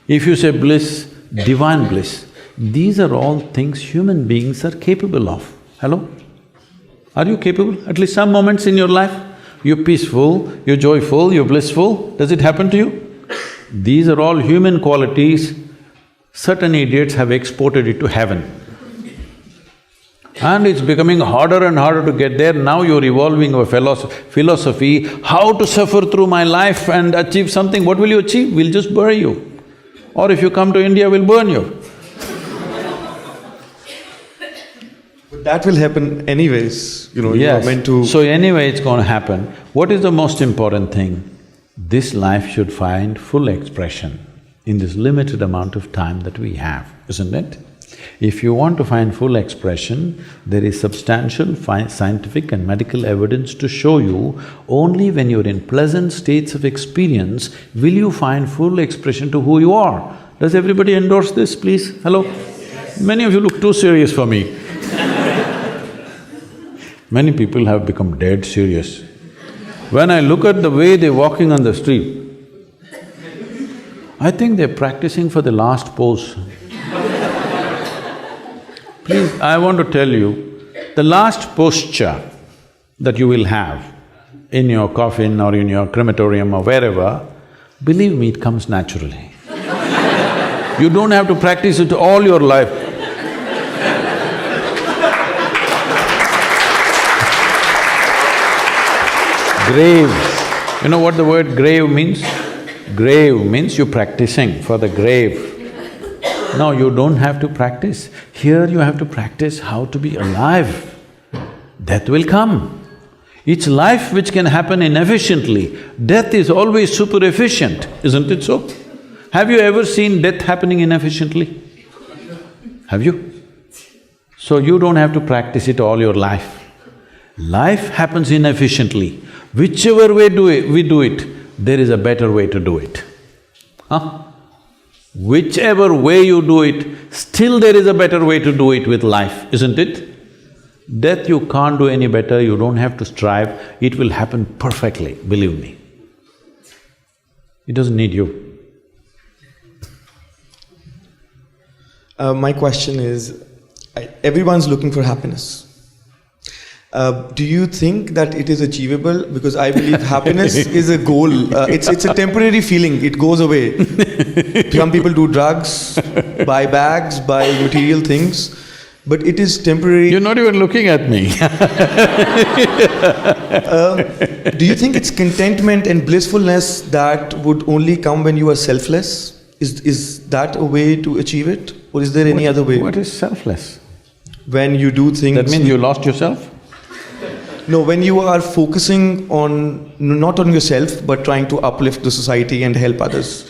Speaker 1: If you say bliss, divine bliss. These are all things human beings are capable of. Hello? Are you capable? At least some moments in your life, you're peaceful, you're joyful, you're blissful. Does it happen to you? These are all human qualities. Certain idiots have exported it to heaven. And it's becoming harder and harder to get there. Now you're evolving a philosophy, how to suffer through my life and achieve something. What will you achieve? We'll just bury you. Or if you come to India, we'll burn you.
Speaker 2: But that will happen anyways, you are
Speaker 1: Yes.
Speaker 2: meant to…
Speaker 1: So anyway, it's going to happen. What is the most important thing? This life should find full expression in this limited amount of time that we have, isn't it? If you want to find full expression, there is substantial scientific and medical evidence to show you only when you're in pleasant states of experience will you find full expression to who you are. Does everybody endorse this, please? Hello? Many of you look too serious for me. Many people have become dead serious. When I look at the way they're walking on the street, I think they're practicing for the last pose. Please, I want to tell you, the last posture that you will have in your coffin or in your crematorium or wherever, believe me, it comes naturally. You don't have to practice it all your life. Grave. You know what the word grave means? Grave means you're practicing for the grave. No, you don't have to practice. Here you have to practice how to be alive. Death will come. It's life which can happen inefficiently. Death is always super efficient, isn't it so? Have you ever seen death happening inefficiently? Have you? So you don't have to practice it all your life. Life happens inefficiently. Whichever way we do it, there is a better way to do it. Huh? Whichever way you do it, still there is a better way to do it with life, isn't it? Death you can't do any better, you don't have to strive, it will happen perfectly, believe me. It doesn't need you.
Speaker 2: My question is, everyone's looking for happiness. Do you think that it is achievable? Because I believe happiness is a goal. It's a temporary feeling, it goes away. Some people do drugs, buy bags, buy material things, but it is temporary.
Speaker 1: You're not even looking at me.
Speaker 2: Do you think it's contentment and blissfulness that would only come when you are selfless? Is that a way to achieve it? Or is there any other way?
Speaker 1: What is selfless?
Speaker 2: When you do things…
Speaker 1: That means you lost yourself?
Speaker 2: No, when you are focusing on… not on yourself, but trying to uplift the society and help others.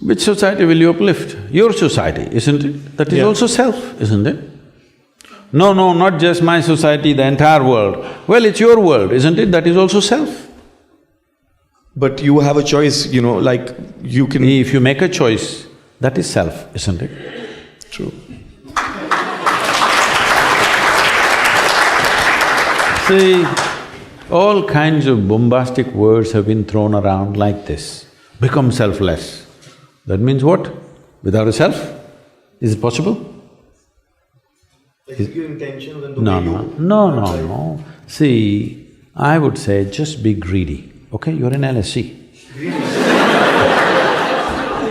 Speaker 1: Which society will you uplift? Your society, isn't it? That is also self, isn't it? No, not just my society, the entire world. Well, it's your world, isn't it? That is also self.
Speaker 2: But you have a choice, like you can…
Speaker 1: If you make a choice, that is self, isn't it?
Speaker 2: True.
Speaker 1: See, all kinds of bombastic words have been thrown around like this. Become selfless. That means what? Without a self? Is it possible?
Speaker 2: Is it your intentions and the
Speaker 1: No. See, I would say just be greedy, okay? You're in LSC.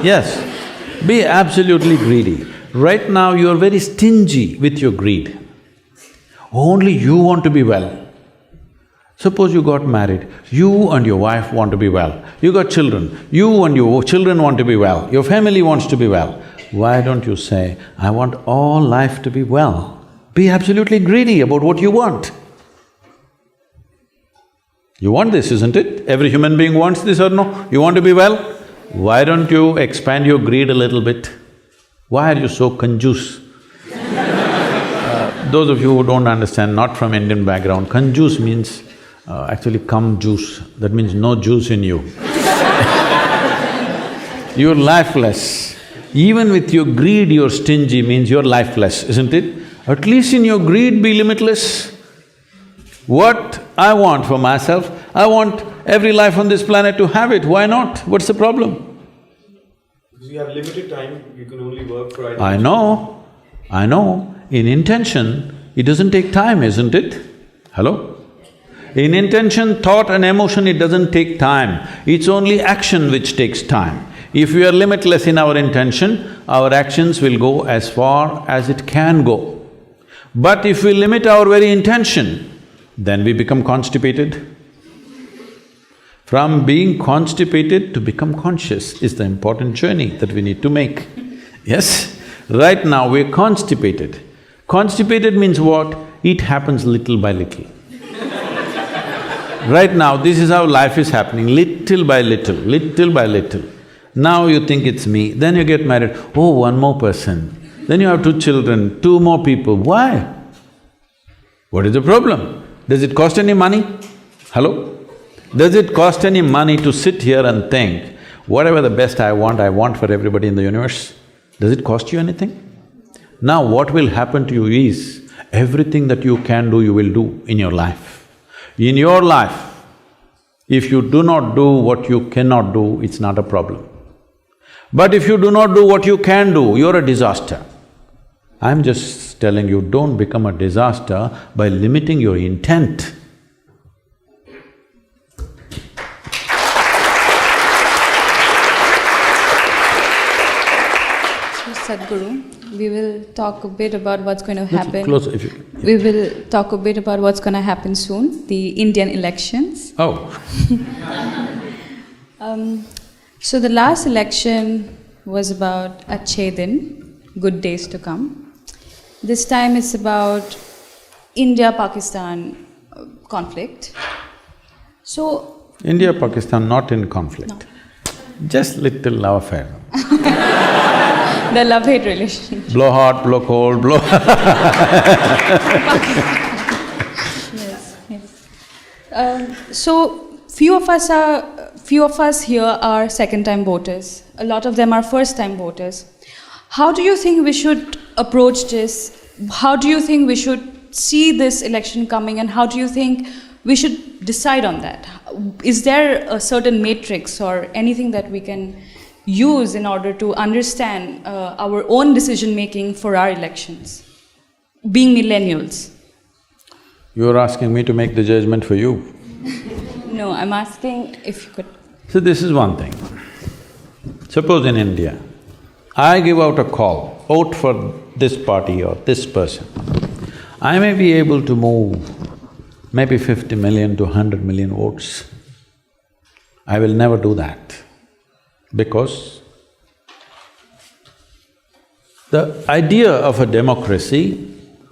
Speaker 1: Yes, be absolutely greedy. Right now you're very stingy with your greed. Only you want to be well. Suppose you got married, you and your wife want to be well. You got children, you and your children want to be well, your family wants to be well. Why don't you say, I want all life to be well? Be absolutely greedy about what you want. You want this, isn't it? Every human being wants this or no? You want to be well? Why don't you expand your greed a little bit? Why are you so conjuice? Those of you who don't understand, not from Indian background, conjuice means actually cum juice, that means no juice in you. You're lifeless. Even with your greed you're stingy means you're lifeless, isn't it? At least in your greed be limitless. What I want for myself, I want every life on this planet to have it, why not? What's the problem?
Speaker 2: Because you have limited time, you can only work for…
Speaker 1: I know. In intention, it doesn't take time, isn't it? Hello? In intention, thought and emotion, it doesn't take time. It's only action which takes time. If we are limitless in our intention, our actions will go as far as it can go. But if we limit our very intention, then we become constipated. From being constipated to become conscious is the important journey that we need to make. Yes? Right now we're constipated. Constipated means what? It happens little by little. Right now, this is how life is happening, little by little, little by little. Now you think it's me, then you get married, oh, one more person. Then you have 2 children, 2 more people. Why? What is the problem? Does it cost any money? Hello? Does it cost any money to sit here and think, whatever the best I want for everybody in the universe? Does it cost you anything? Now what will happen to you is, everything that you can do, you will do in your life. In your life, if you do not do what you cannot do, it's not a problem. But if you do not do what you can do, you're a disaster. I'm just telling you, don't become a disaster by limiting your intent.
Speaker 3: So Sadhguru, we will talk a bit about what's going to happen.
Speaker 1: Closer, if you…
Speaker 3: We will talk a bit about what's going to happen soon, the Indian elections.
Speaker 1: Oh.
Speaker 3: So the last election was about Achhe Din, good days to come. This time it's about India-Pakistan conflict. So…
Speaker 1: India-Pakistan not in conflict.
Speaker 3: No.
Speaker 1: Just little love affair.
Speaker 3: The love-hate relationship.
Speaker 1: Blow hot, blow cold, blow…
Speaker 3: Yes, yes. So, few of us here are second-time voters. A lot of them are first-time voters. How do you think we should approach this? How do you think we should see this election coming, and how do you think we should decide on that? Is there a certain matrix or anything that we can use in order to understand our own decision-making for our elections, being millennials?
Speaker 1: You're asking me to make the judgment for you.
Speaker 3: No, I'm asking if you could…
Speaker 1: So this is one thing. Suppose in India, I give out a call, vote for this party or this person. I may be able to move maybe 50 million to 100 million votes. I will never do that, because the idea of a democracy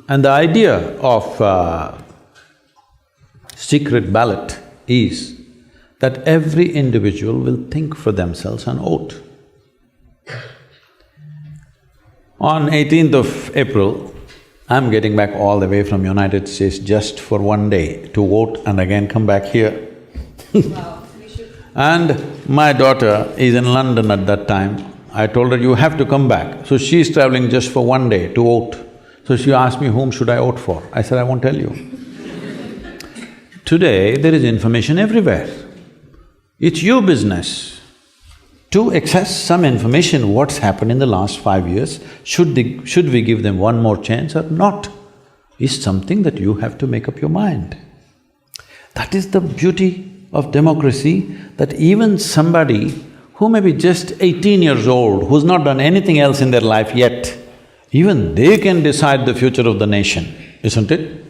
Speaker 1: and the idea of secret ballot is that every individual will think for themselves and vote. On 18th of April, I'm getting back all the way from United States just for one day to vote and again come back here.
Speaker 3: Wow, we should…
Speaker 1: And my daughter is in London at that time. I told her, you have to come back. So she's traveling just for one day to vote. So she asked me, whom should I vote for? I said, I won't tell you. Today, there is information everywhere. It's your business to access some information, what's happened in the last 5 years. Should we give them one more chance or not, is something that you have to make up your mind. That is the beauty of democracy, that even somebody who may be just 18 years old, who's not done anything else in their life yet, even they can decide the future of the nation, isn't it?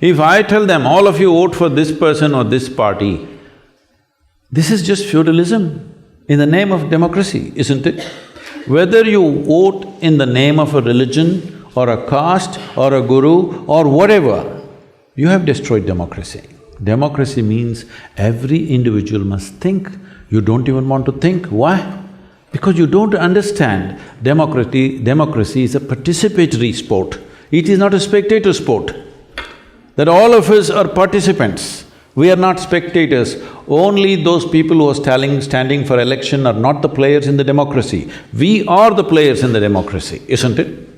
Speaker 1: If I tell them, all of you vote for this person or this party, this is just feudalism in the name of democracy, isn't it? Whether you vote in the name of a religion or a caste or a guru or whatever, you have destroyed democracy. Democracy means every individual must think. You don't even want to think. Why? Because you don't understand democracy is a participatory sport. It is not a spectator sport. That all of us are participants. We are not spectators. Only those people who are standing for election are not the players in the democracy. We are the players in the democracy, isn't it?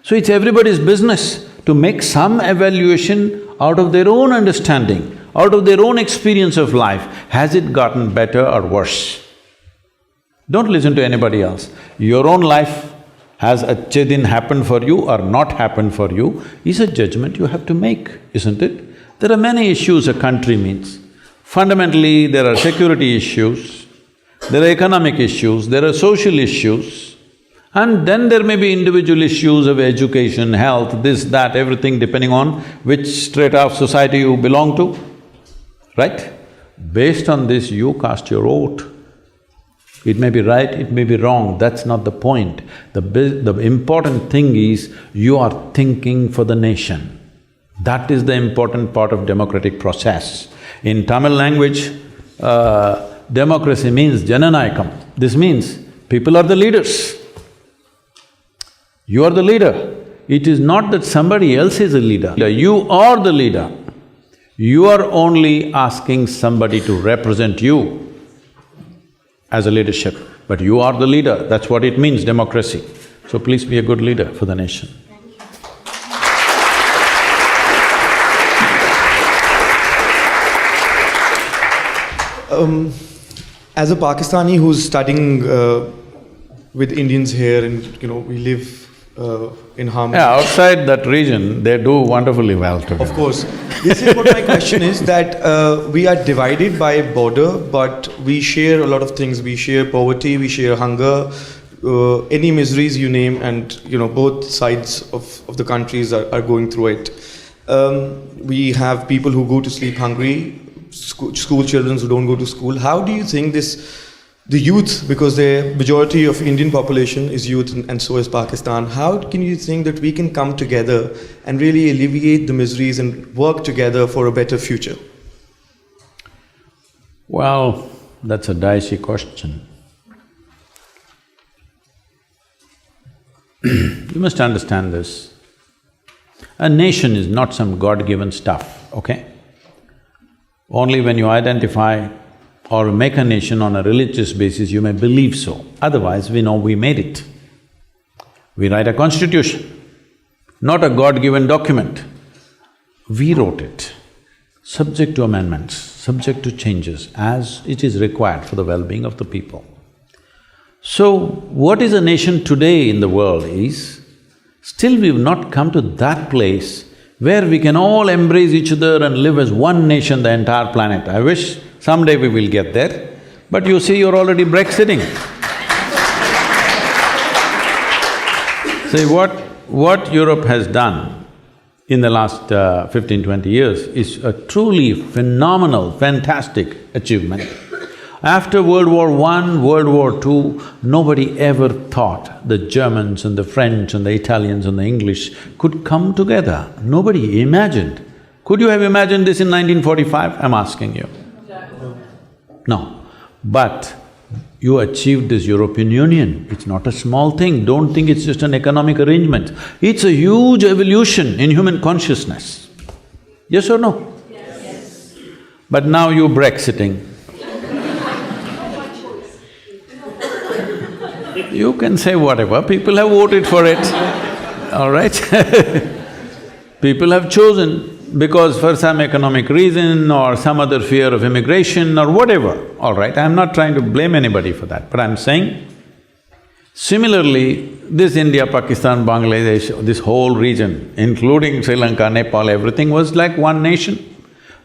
Speaker 1: So it's everybody's business to make some evaluation out of their own understanding, out of their own experience of life. Has it gotten better or worse? Don't listen to anybody else. Your own life, has a chedin happened for you or not happened for you, is a judgment you have to make, isn't it? There are many issues a country means. Fundamentally, there are security issues, there are economic issues, there are social issues, and then there may be individual issues of education, health, this, that, everything depending on which strata of society you belong to, right? Based on this, you cast your vote. It may be right, it may be wrong, that's not the point. The important thing is you are thinking for the nation. That is the important part of democratic process. In Tamil language, democracy means Jananayakam. This means people are the leaders. You are the leader. It is not that somebody else is a leader. You are the leader. You are only asking somebody to represent you as a leadership, but you are the leader. That's what it means, democracy. So please be a good leader for the nation.
Speaker 2: As a Pakistani who's studying with Indians here, and we live in harmony.
Speaker 1: Yeah, outside that region, they do wonderfully well together.
Speaker 2: Of course. This is what my question is, that we are divided by a border, but we share a lot of things. We share poverty, we share hunger, any miseries you name, and both sides of the countries are going through it. We have people who go to sleep hungry, school children who don't go to school. How do you think the youth, because the majority of Indian population is youth and so is Pakistan, how can you think that we can come together and really alleviate the miseries and work together for a better future?
Speaker 1: Well, That's a dicey question. You must understand this. A nation is not some God-given stuff, okay? Only when you identify or make a nation on a religious basis, you may believe so. Otherwise, we know we made it. We write a constitution, not a God-given document. We wrote it, subject to amendments, subject to changes as it is required for the well-being of the people. So, what is a nation today in the world is, still we've not come to that place where we can all embrace each other and live as one nation, the entire planet. I wish someday we will get there, but you see, you're already Brexiting. See, what Europe has done in the last 15–20 years is a truly phenomenal, fantastic achievement. After World War I, World War II, nobody ever thought the Germans and the French and the Italians and the English could come together. Nobody imagined. Could you have imagined this in 1945? I'm asking you. No. But you achieved this European Union. It's not a small thing. Don't think it's just an economic arrangement. It's a huge evolution in human consciousness. Yes or no? Yes. But now you're Brexiting. You can say whatever, people have voted for it, all right? People have chosen because for some economic reason or some other fear of immigration or whatever, all right? I'm not trying to blame anybody for that, but I'm saying, similarly, this India, Pakistan, Bangladesh, this whole region, including Sri Lanka, Nepal, everything was like one nation.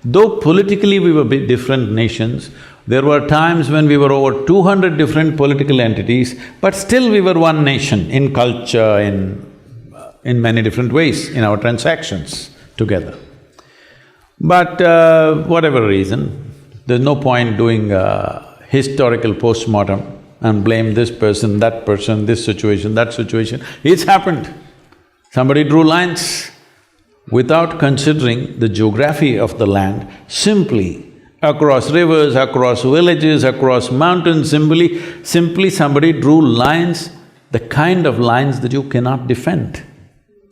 Speaker 1: Though politically we were bit different nations, there were times when we were over 200 different political entities, but still we were one nation in culture, in many different ways, in our transactions together. But whatever reason, there's no point doing a historical postmortem and blame this person, this situation, that situation. It's happened. Somebody drew lines without considering the geography of the land, simply across rivers, across villages, across mountains, simply somebody drew lines, the kind of lines that you cannot defend,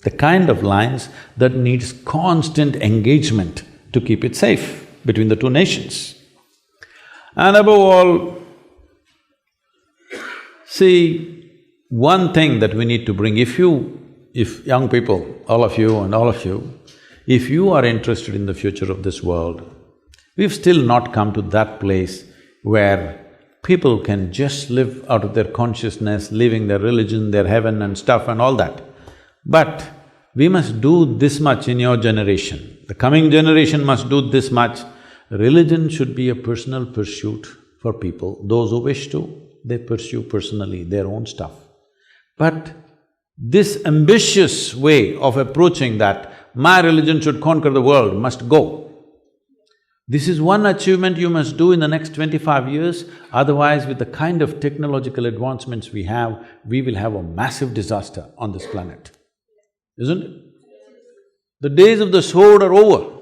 Speaker 1: the kind of lines that needs constant engagement to keep it safe between the two nations. And above all, see, one thing that we need to bring, if young people, all of you and all of you, if you are interested in the future of this world, we've still not come to that place where people can just live out of their consciousness, living their religion, their heaven and stuff and all that. But we must do this much in your generation, the coming generation must do this much. Religion should be a personal pursuit for people. Those who wish to, they pursue personally their own stuff. But this ambitious way of approaching that, my religion should conquer the world, must go. This is one achievement you must do in the next 25 years, otherwise with the kind of technological advancements we will have a massive disaster on this planet, isn't it? The days of the sword are over.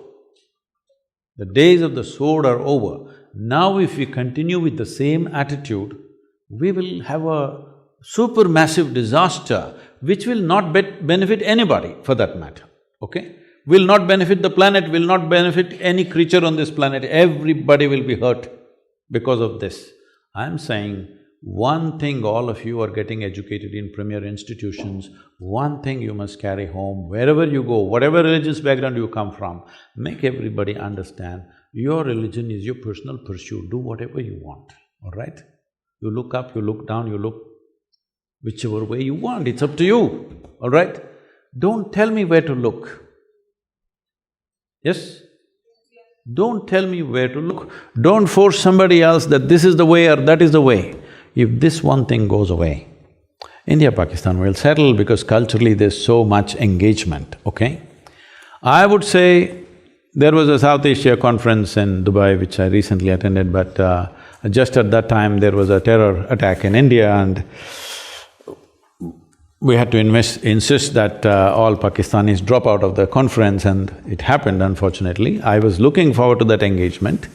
Speaker 1: The days of the sword are over. Now if we continue with the same attitude, we will have a supermassive disaster which will not benefit anybody for that matter, okay? Will not benefit the planet, will not benefit any creature on this planet, everybody will be hurt because of this. I'm saying, one thing all of you are getting educated in premier institutions, one thing you must carry home, wherever you go, whatever religious background you come from, make everybody understand, your religion is your personal pursuit, do whatever you want, all right? You look up, you look down, you look whichever way you want, it's up to you, all right? Don't tell me where to look. Yes? Don't tell me where to look. Don't force somebody else that this is the way or that is the way. If this one thing goes away, India, Pakistan will settle because culturally there's so much engagement, okay? I would say there was a South Asia conference in Dubai which I recently attended, but just at that time there was a terror attack in India and we had to insist that all Pakistanis drop out of the conference and it happened unfortunately. I was looking forward to that engagement,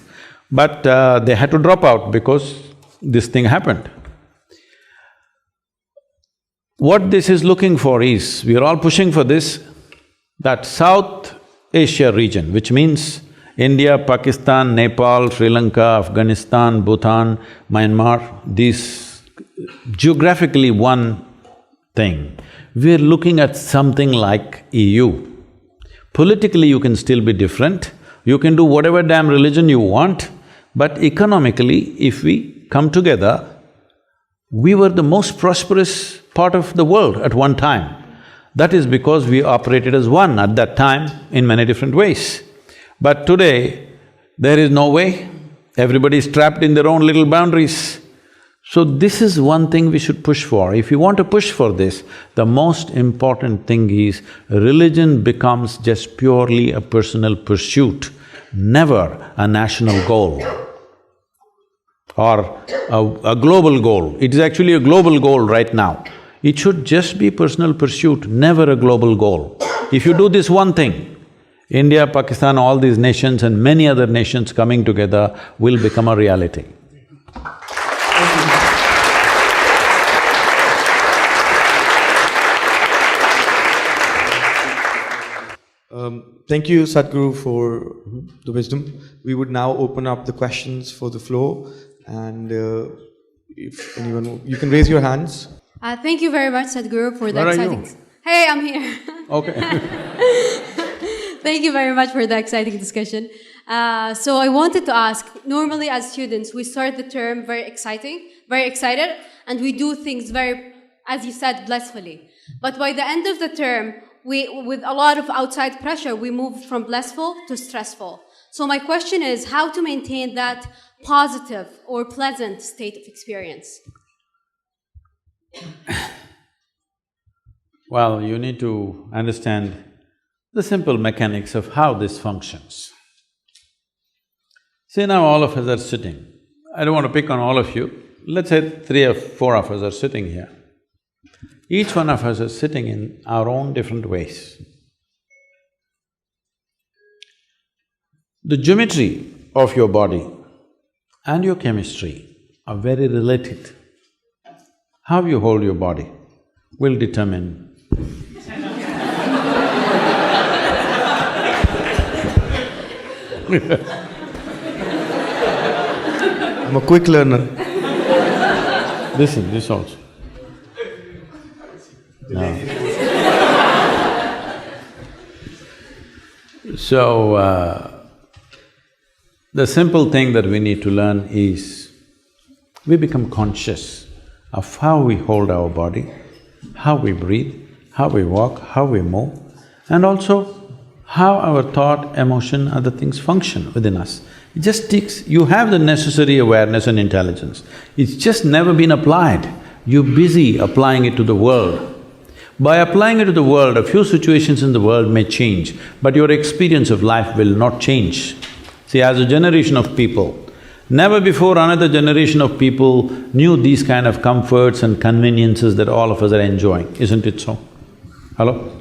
Speaker 1: But they had to drop out because this thing happened. What this is looking for is, we are all pushing for this, that South Asia region, which means India, Pakistan, Nepal, Sri Lanka, Afghanistan, Bhutan, Myanmar, these geographically one thing. We're looking at something like EU. Politically you can still be different, you can do whatever damn religion you want, but economically, if we come together, we were the most prosperous part of the world at one time. That is because we operated as one at that time in many different ways. But today, there is no way, everybody is trapped in their own little boundaries. So this is one thing we should push for. If you want to push for this, the most important thing is religion becomes just purely a personal pursuit, never a national goal or a global goal. It is actually a global goal right now. It should just be personal pursuit, never a global goal. If you do this one thing, India, Pakistan, all these nations and many other nations coming together will become a reality.
Speaker 2: Thank you, Sadhguru, for the wisdom. We would now open up the questions for the floor, and if anyone… you can raise your hands.
Speaker 5: Thank you very much, Sadhguru, for the
Speaker 1: Where are
Speaker 5: exciting…
Speaker 1: you?
Speaker 5: Hey, I'm here.
Speaker 1: Okay.
Speaker 5: Thank you very much for the exciting discussion. So I wanted to ask, normally as students, we start the term very excited, and we do things very, as you said, blissfully. But by the end of the term, with a lot of outside pressure, we move from blissful to stressful. So my question is, how to maintain that positive or pleasant state of experience?
Speaker 1: Well, you need to understand the simple mechanics of how this functions. See, now all of us are sitting. I don't want to pick on all of you. Let's say 3 or 4 of us are sitting here. Each one of us is sitting in our own different ways. The geometry of your body and your chemistry are very related. How you hold your body will determine
Speaker 2: I'm a quick learner.
Speaker 1: This also. No. So, the simple thing that we need to learn is, we become conscious of how we hold our body, how we breathe, how we walk, how we move, and also how our thought, emotion, other things function within us. It just takes… you have the necessary awareness and intelligence, it's just never been applied. You're busy applying it to the world. By applying it to the world, a few situations in the world may change, but your experience of life will not change. See, as a generation of people, never before another generation of people knew these kind of comforts and conveniences that all of us are enjoying, isn't it so? Hello?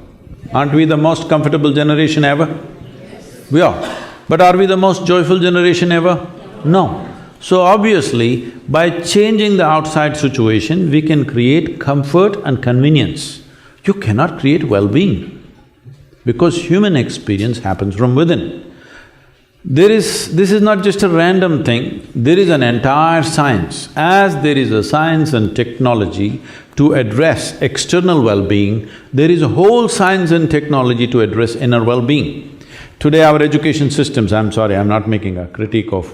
Speaker 1: Aren't we the most comfortable generation ever? Yes. We are. But are we the most joyful generation ever? No. So obviously, by changing the outside situation, we can create comfort and convenience. You cannot create well-being, because human experience happens from within. This is not just a random thing, there is an entire science. As there is a science and technology to address external well-being, there is a whole science and technology to address inner well-being. Today our education systems, I'm sorry, I'm not making a critique of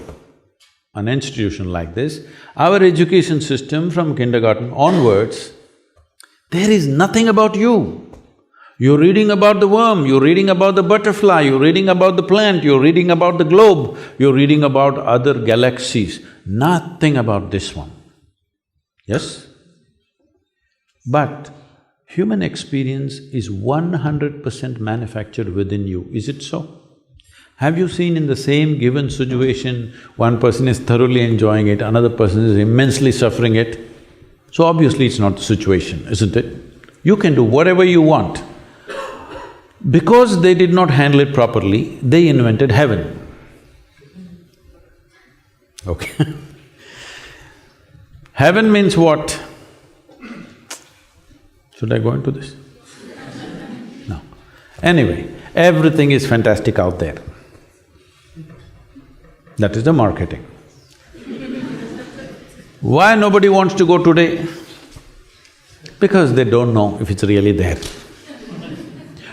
Speaker 1: an institution like this, our education system from kindergarten onwards, there is nothing about you. You're reading about the worm, you're reading about the butterfly, you're reading about the plant, you're reading about the globe, you're reading about other galaxies, nothing about this one. Yes? But human experience is 100% manufactured within you, is it so? Have you seen in the same given situation, one person is thoroughly enjoying it, another person is immensely suffering it? So obviously it's not the situation, isn't it? You can do whatever you want. Because they did not handle it properly, they invented heaven. Okay. Heaven means what? Should I go into this? No. Anyway, everything is fantastic out there. That is the marketing. Why nobody wants to go today? Because they don't know if it's really there.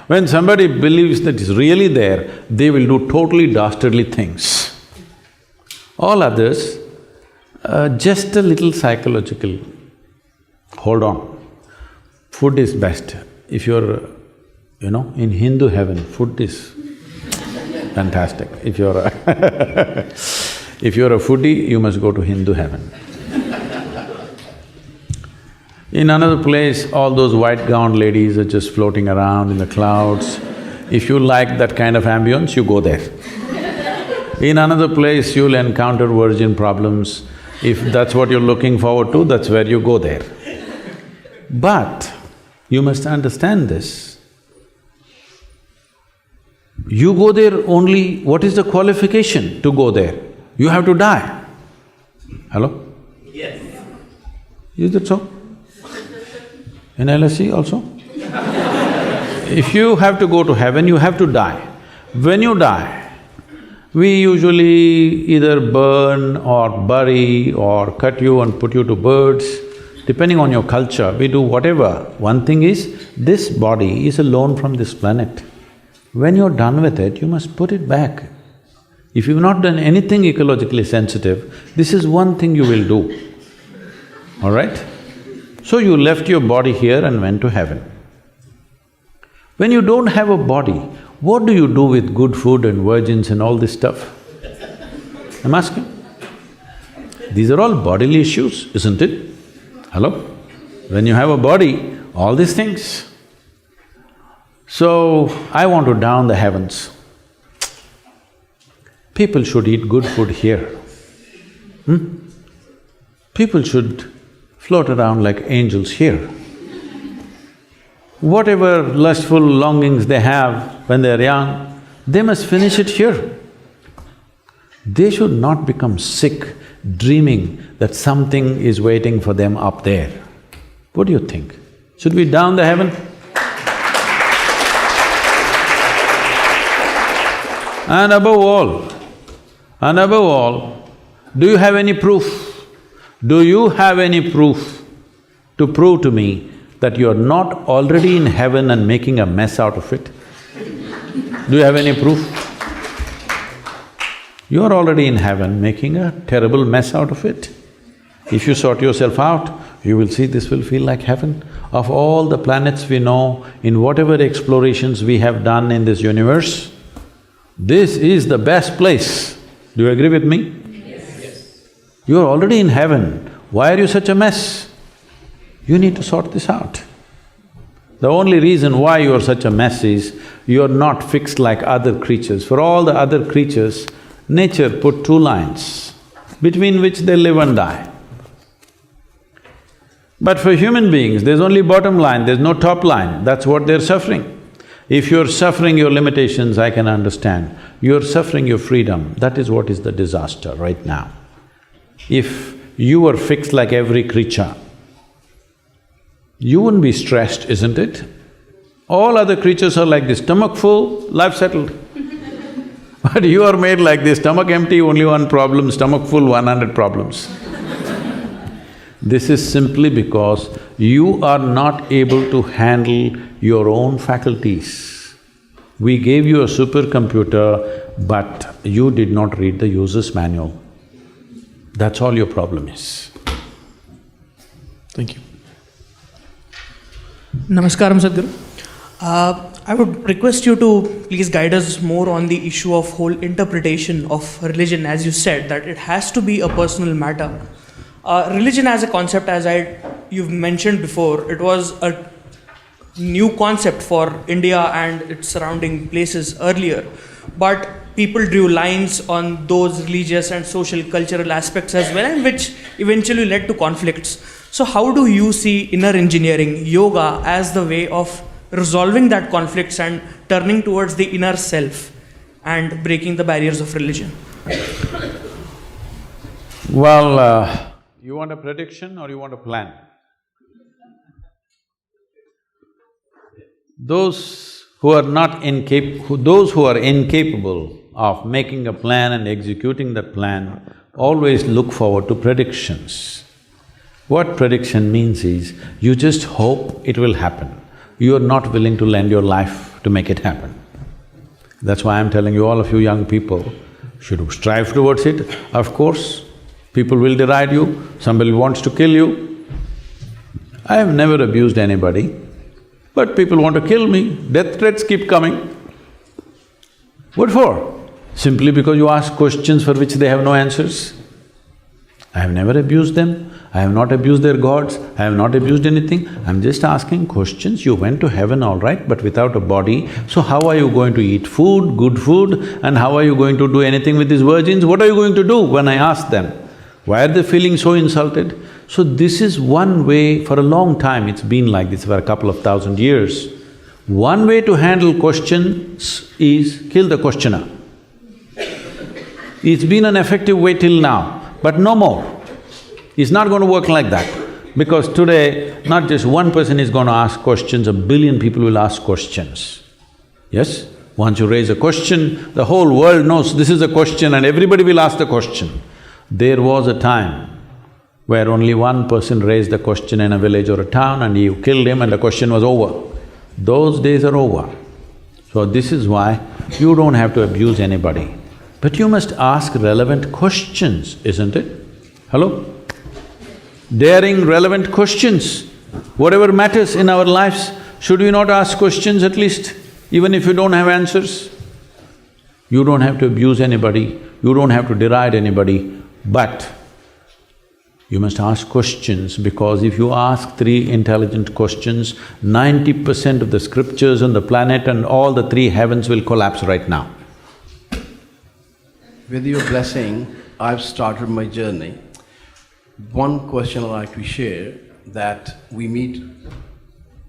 Speaker 1: When somebody believes that it's really there, they will do totally dastardly things. All others, just a little psychological, hold on. Food is best. If you're, in Hindu heaven, food is fantastic. If you're a if you're a foodie, you must go to Hindu heaven. In another place, all those white-gowned ladies are just floating around in the clouds. If you like that kind of ambience, you go there. In another place, you'll encounter virgin problems. If that's what you're looking forward to, that's where you go there. But you must understand this. You go there only… what is the qualification to go there? You have to die. Hello? Yes. Is it so? In LSE also? If you have to go to heaven, you have to die. When you die, we usually either burn or bury or cut you and put you to birds. Depending on your culture, we do whatever. One thing is, this body is a loan from this planet. When you're done with it, you must put it back. If you've not done anything ecologically sensitive, this is one thing you will do, all right? So you left your body here and went to heaven. When you don't have a body, what do you do with good food and virgins and all this stuff? I'm asking. These are all bodily issues, isn't it? Hello? When you have a body, all these things. So, I want to down the heavens. People should eat good food here. People should float around like angels here. Whatever lustful longings they have when they're young, they must finish it here. They should not become sick dreaming that something is waiting for them up there. What do you think? Should we down the heaven? And above all, do you have any proof? Do you have any proof to prove to me that you're not already in heaven and making a mess out of it? Do you have any proof? You're already in heaven making a terrible mess out of it. If you sort yourself out, you will see this will feel like heaven. Of all the planets we know, in whatever explorations we have done in this universe, this is the best place. Do you agree with me? Yes. You're already in heaven. Why are you such a mess? You need to sort this out. The only reason why you're such a mess is you're not fixed like other creatures. For all the other creatures, nature put two lines between which they live and die. But for human beings, there's only bottom line, there's no top line, that's what they're suffering. If you're suffering your limitations, I can understand. You're suffering your freedom, that is what is the disaster right now. If you were fixed like every creature, you wouldn't be stressed, isn't it? All other creatures are like this, stomach full, life settled. But you are made like this, stomach empty, only one problem, stomach full, 100 problems. This is simply because you are not able to handle your own faculties. We gave you a supercomputer, but you did not read the user's manual. That's all your problem is.
Speaker 6: Thank you. Namaskaram, Sadhguru. I would request you to please guide us more on the issue of whole interpretation of religion. As you said, that it has to be a personal matter. Religion as a concept, as you've mentioned before, it was a new concept for India and its surrounding places earlier. But people drew lines on those religious and social cultural aspects as well, and which eventually led to conflicts. So how do you see inner engineering, yoga, as the way of resolving that conflicts and turning towards the inner self and breaking the barriers of religion?
Speaker 1: Well, you want a prediction or you want a plan? Those who are incapable of making a plan and executing that plan always look forward to predictions. What prediction means is, you just hope it will happen. You are not willing to lend your life to make it happen. That's why I'm telling you, all of you young people should strive towards it. Of course, people will deride you, somebody wants to kill you. I have never abused anybody, but people want to kill me, death threats keep coming. What for? Simply because you ask questions for which they have no answers. I have never abused them, I have not abused their gods, I have not abused anything. I'm just asking questions. You went to heaven, all right, but without a body, so how are you going to eat food, good food, and how are you going to do anything with these virgins? What are you going to do when I ask them? Why are they feeling so insulted? So this is one way, for a long time it's been like this, for a couple of thousand years. One way to handle questions is kill the questioner. It's been an effective way till now, but no more. It's not going to work like that, because today not just one person is going to ask questions, 1 billion people will ask questions. Yes? Once you raise a question, the whole world knows this is a question and everybody will ask the question. There was a time where only one person raised the question in a village or a town and you killed him and the question was over. Those days are over. So this is why you don't have to abuse anybody, but you must ask relevant questions, isn't it? Hello? Daring, relevant questions. Whatever matters in our lives, should we not ask questions at least, even if you don't have answers? You don't have to abuse anybody, you don't have to deride anybody, but you must ask questions, because if you ask 3 intelligent questions, 90% of the scriptures on the planet and all the 3 heavens will collapse right now.
Speaker 7: With your blessing, I've started my journey. One question I'd like to share, that we meet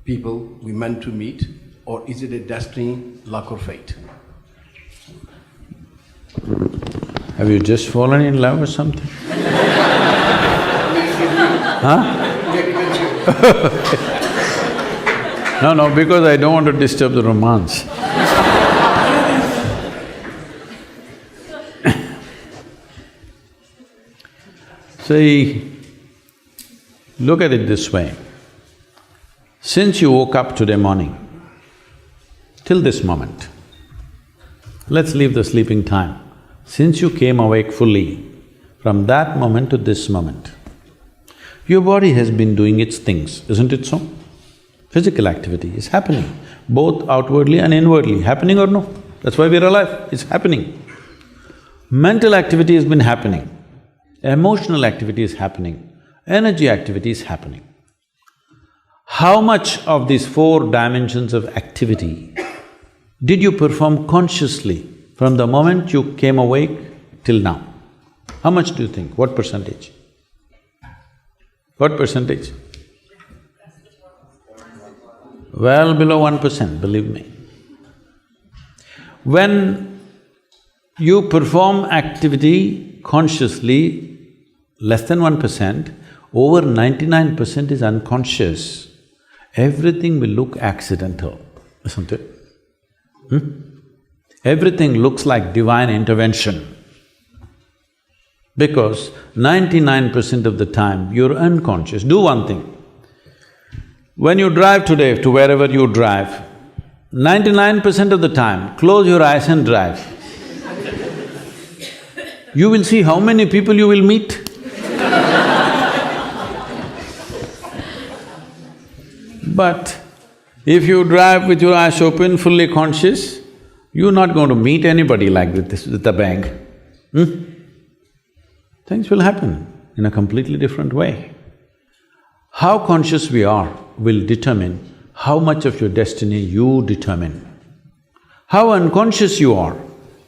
Speaker 7: people we meant to meet, or is it a destiny, luck or fate?
Speaker 1: Have you just fallen in love or something? Huh? No, because I don't want to disturb the romance. See, look at it this way. Since you woke up today morning, till this moment, let's leave the sleeping time. Since you came awake fully, from that moment to this moment, your body has been doing its things, isn't it so? Physical activity is happening, both outwardly and inwardly, happening or no? That's why we're alive, it's happening. Mental activity has been happening, emotional activity is happening, energy activity is happening. How much of these 4 dimensions of activity did you perform consciously from the moment you came awake till now? How much do you think? What percentage? What percentage? Well below 1%, believe me. When you perform activity consciously, less than 1%, over 99% is unconscious. Everything will look accidental, isn't it? Everything looks like divine intervention, because 99% of the time you're unconscious. Do one thing. When you drive today to wherever you drive, 99% of the time, close your eyes and drive. You will see how many people you will meet. But if you drive with your eyes open, fully conscious, you're not going to meet anybody like this with a bang. Things will happen in a completely different way. How conscious we are will determine how much of your destiny you determine. How unconscious you are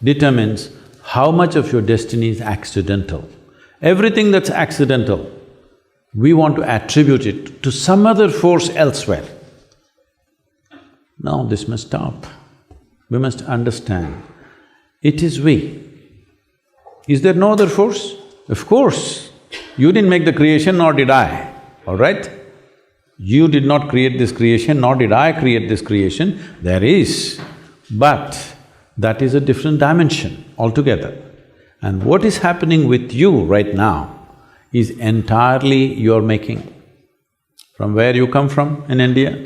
Speaker 1: determines how much of your destiny is accidental. Everything that's accidental, we want to attribute it to some other force elsewhere. Now this must stop. We must understand, it is we. Is there no other force? Of course, you didn't make the creation, nor did I, all right? You did not create this creation, nor did I create this creation. There is, but that is a different dimension altogether. And what is happening with you right now is entirely your making. From where you come from in India,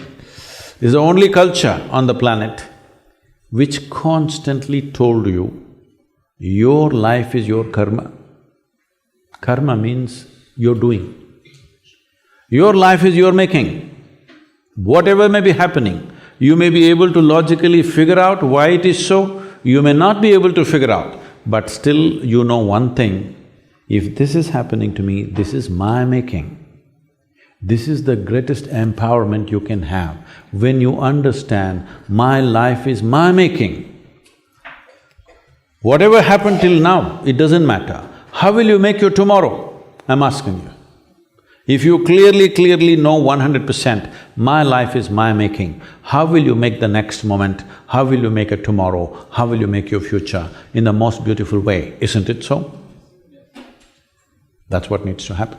Speaker 1: is the only culture on the planet which constantly told you, your life is your karma. Karma means you're doing. Your life is your making. Whatever may be happening, you may be able to logically figure out why it is so, you may not be able to figure out, but still you know one thing, if this is happening to me, this is my making. This is the greatest empowerment you can have, when you understand, my life is my making. Whatever happened till now, it doesn't matter. How will you make your tomorrow? I'm asking you. If you clearly know 100%, my life is my making, how will you make the next moment? How will you make a tomorrow? How will you make your future in the most beautiful way? Isn't it so? That's what needs to happen.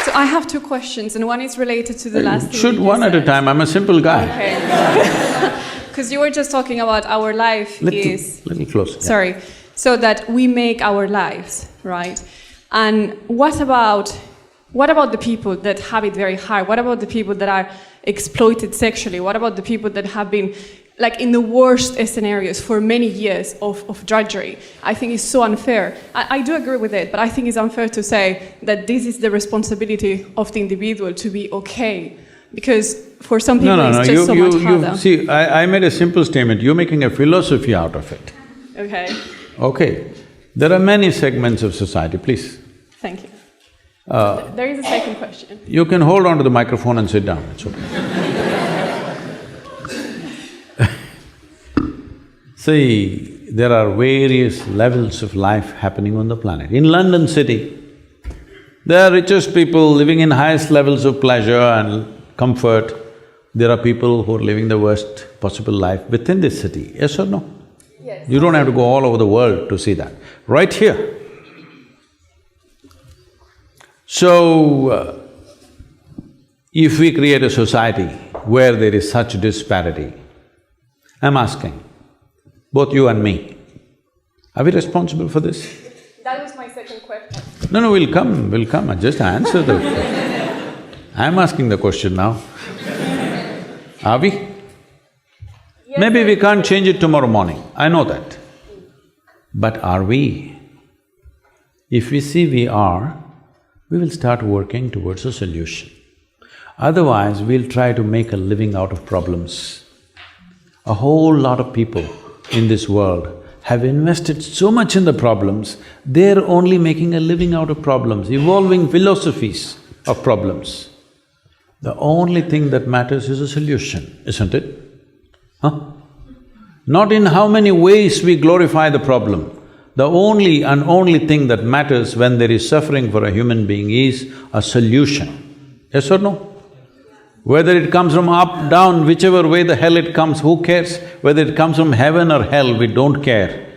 Speaker 8: So I have two questions, and one is related to the last thing
Speaker 1: Shoot
Speaker 8: you
Speaker 1: one at a
Speaker 8: said.
Speaker 1: time, I'm a simple guy.
Speaker 8: Okay. Because you were just talking about our life
Speaker 1: Little closer. Yeah.
Speaker 8: Sorry. So that we make our lives, right? And what about the people that have it very hard? What about the people that are exploited sexually? What about the people that have been like in the worst scenarios for many years of drudgery? I think it's so unfair. I do agree with it, but I think it's unfair to say that this is the responsibility of the individual to be okay. Because for some people it's just so much harder.
Speaker 1: See, I made a simple statement, you're making a philosophy out of it.
Speaker 8: Okay.
Speaker 1: Okay, there are many segments of society, please.
Speaker 8: Thank you. There is a second question.
Speaker 1: You can hold on to the microphone and sit down, it's okay. See, there are various levels of life happening on the planet. In London city, there are richest people living in highest levels of pleasure and comfort. There are people who are living the worst possible life within this city, yes or no?
Speaker 8: Yes.
Speaker 1: You don't have to go all over the world to see that, right here. So, if we create a society where there is such disparity, I'm asking, both you and me, are we responsible for this?
Speaker 8: That was my second question.
Speaker 1: No, we'll come, just answer the… I'm asking the question now. Are we?
Speaker 8: Yes,
Speaker 1: Maybe we can't change it tomorrow morning, I know that. But are we? If we see we are, we will start working towards a solution. Otherwise, we'll try to make a living out of problems. A whole lot of people in this world have invested so much in the problems, they're only making a living out of problems, evolving philosophies of problems. The only thing that matters is a solution, isn't it? Huh? Not in how many ways we glorify the problem. The only and only thing that matters when there is suffering for a human being is a solution. Yes or no? Whether it comes from up, down, whichever way the hell it comes, who cares? Whether it comes from heaven or hell, we don't care.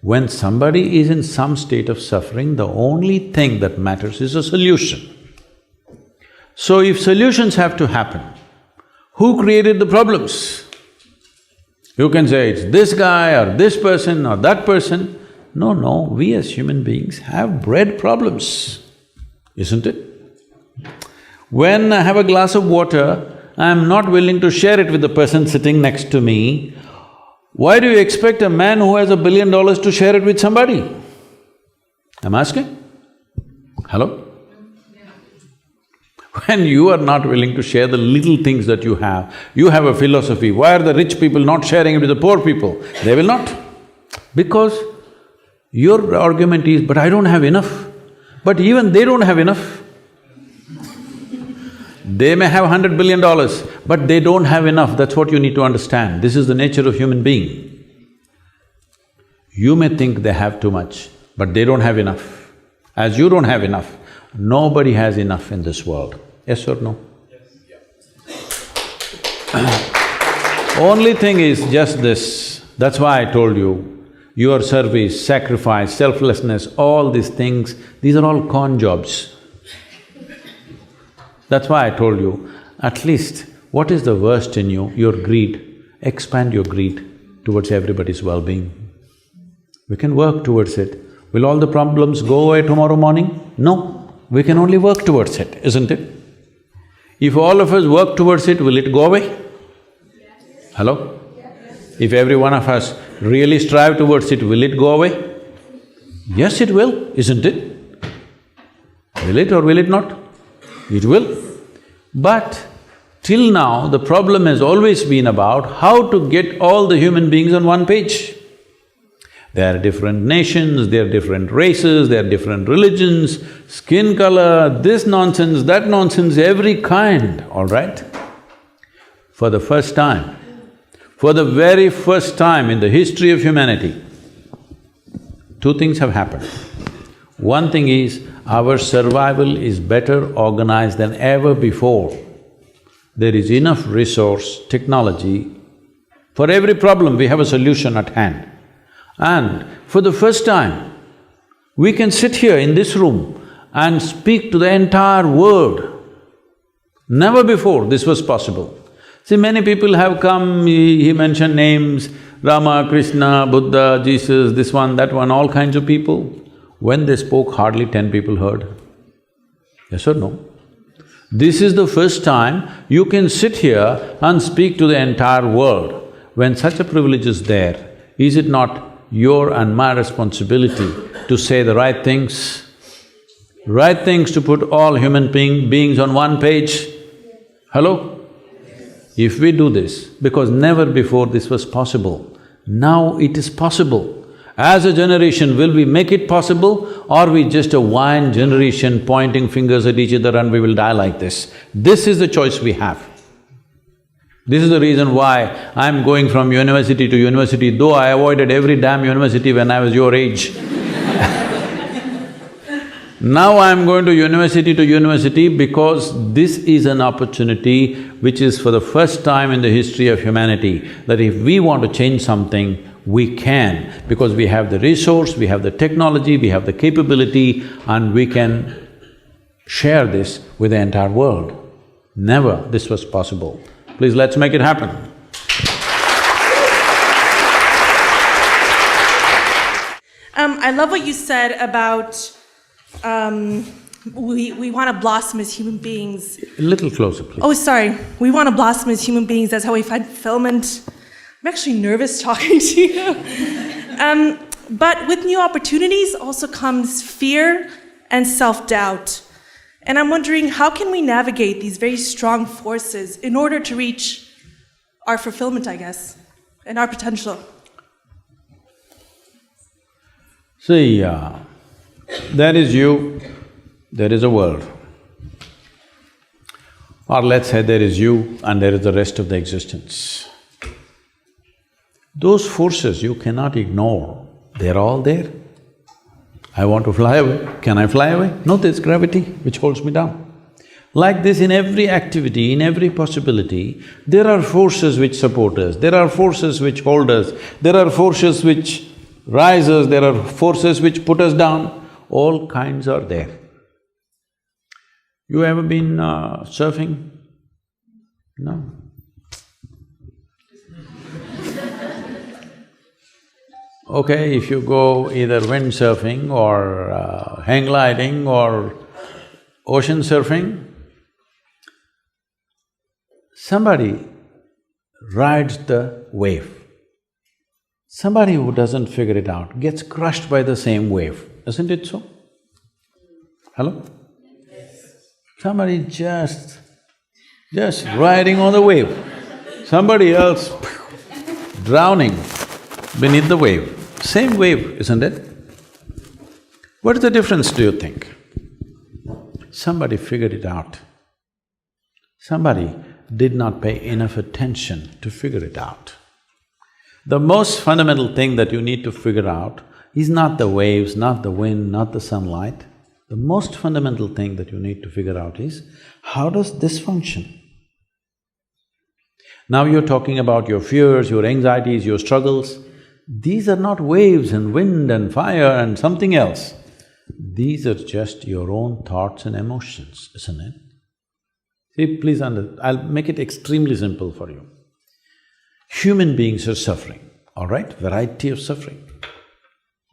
Speaker 1: When somebody is in some state of suffering, the only thing that matters is a solution. So if solutions have to happen, who created the problems? You can say it's this guy or this person or that person. No, we as human beings have bred problems, isn't it? When I have a glass of water, I'm not willing to share it with the person sitting next to me. Why do you expect a man who has $1 billion to share it with somebody? I'm asking. Hello? When you are not willing to share the little things that you have a philosophy, why are the rich people not sharing it with the poor people? They will not. Because your argument is, but I don't have enough. But even they don't have enough. They may have $100 billion, but they don't have enough, that's what you need to understand. This is the nature of human being. You may think they have too much, but they don't have enough. As you don't have enough, nobody has enough in this world. Yes or no? Yes. Only thing is just this, that's why I told you, your service, sacrifice, selflessness, all these things, these are all con jobs. That's why I told you, at least what is the worst in you? Your greed. Expand your greed towards everybody's well-being. We can work towards it. Will all the problems go away tomorrow morning? No, we can only work towards it, isn't it? If all of us work towards it, will it go away? Yes. Hello? Yes. If every one of us really strive towards it, will it go away? Yes, it will, isn't it? Will it or will it not? It will. But till now, the problem has always been about how to get all the human beings on one page. There are different nations, there are different races, there are different religions, skin color, this nonsense, that nonsense, every kind, all right? For the first time, for the very first time in the history of humanity, two things have happened. One thing is, our survival is better organized than ever before. There is enough resource, technology, for every problem we have a solution at hand. And for the first time, we can sit here in this room and speak to the entire world. Never before this was possible. See, many people have come, he mentioned names, Rama, Krishna, Buddha, Jesus, this one, that one, all kinds of people. When they spoke, hardly 10 people heard. Yes or no? This is the first time you can sit here and speak to the entire world. When such a privilege is there, is it not your and my responsibility to say the right things to put all human beings on one page? Hello? If we do this, because never before this was possible, now it is possible. As a generation, will we make it possible, or we just a whine generation pointing fingers at each other and we will die like this? This is the choice we have. This is the reason why I'm going from university to university, though I avoided every damn university when I was your age. Now I'm going to university because this is an opportunity which is for the first time in the history of humanity, that if we want to change something, we can, because we have the resource, we have the technology, we have the capability, and we can share this with the entire world. Never this was possible. Please, let's make it happen.
Speaker 9: I love what you said about we want to blossom as human beings.
Speaker 1: A little closer, please.
Speaker 9: Oh, sorry. We want to blossom as human beings. That's how we find fulfillment. I'm actually nervous talking to you. But with new opportunities also comes fear and self-doubt. And I'm wondering, how can we navigate these very strong forces in order to reach our fulfillment, I guess, and our potential?
Speaker 1: See, there is you, there is a world. Or let's say there is you and there is the rest of the existence. Those forces you cannot ignore, they're all there. I want to fly away, can I fly away? No, there's gravity which holds me down. Like this, in every activity, in every possibility, there are forces which support us, there are forces which hold us, there are forces which rise us, there are forces which put us down, all kinds are there. You ever been surfing? No? Okay, if you go either windsurfing or hang gliding or ocean surfing, somebody rides the wave. Somebody who doesn't figure it out gets crushed by the same wave, isn't it so? Hello? Somebody just riding on the wave, somebody else drowning beneath the wave. Same wave, isn't it? What is the difference, do you think? Somebody figured it out. Somebody did not pay enough attention to figure it out. The most fundamental thing that you need to figure out is not the waves, not the wind, not the sunlight. The most fundamental thing that you need to figure out is, how does this function? Now you're talking about your fears, your anxieties, your struggles. These are not waves and wind and fire and something else. These are just your own thoughts and emotions, isn't it? See, please I'll make it extremely simple for you. Human beings are suffering, all right? Variety of suffering.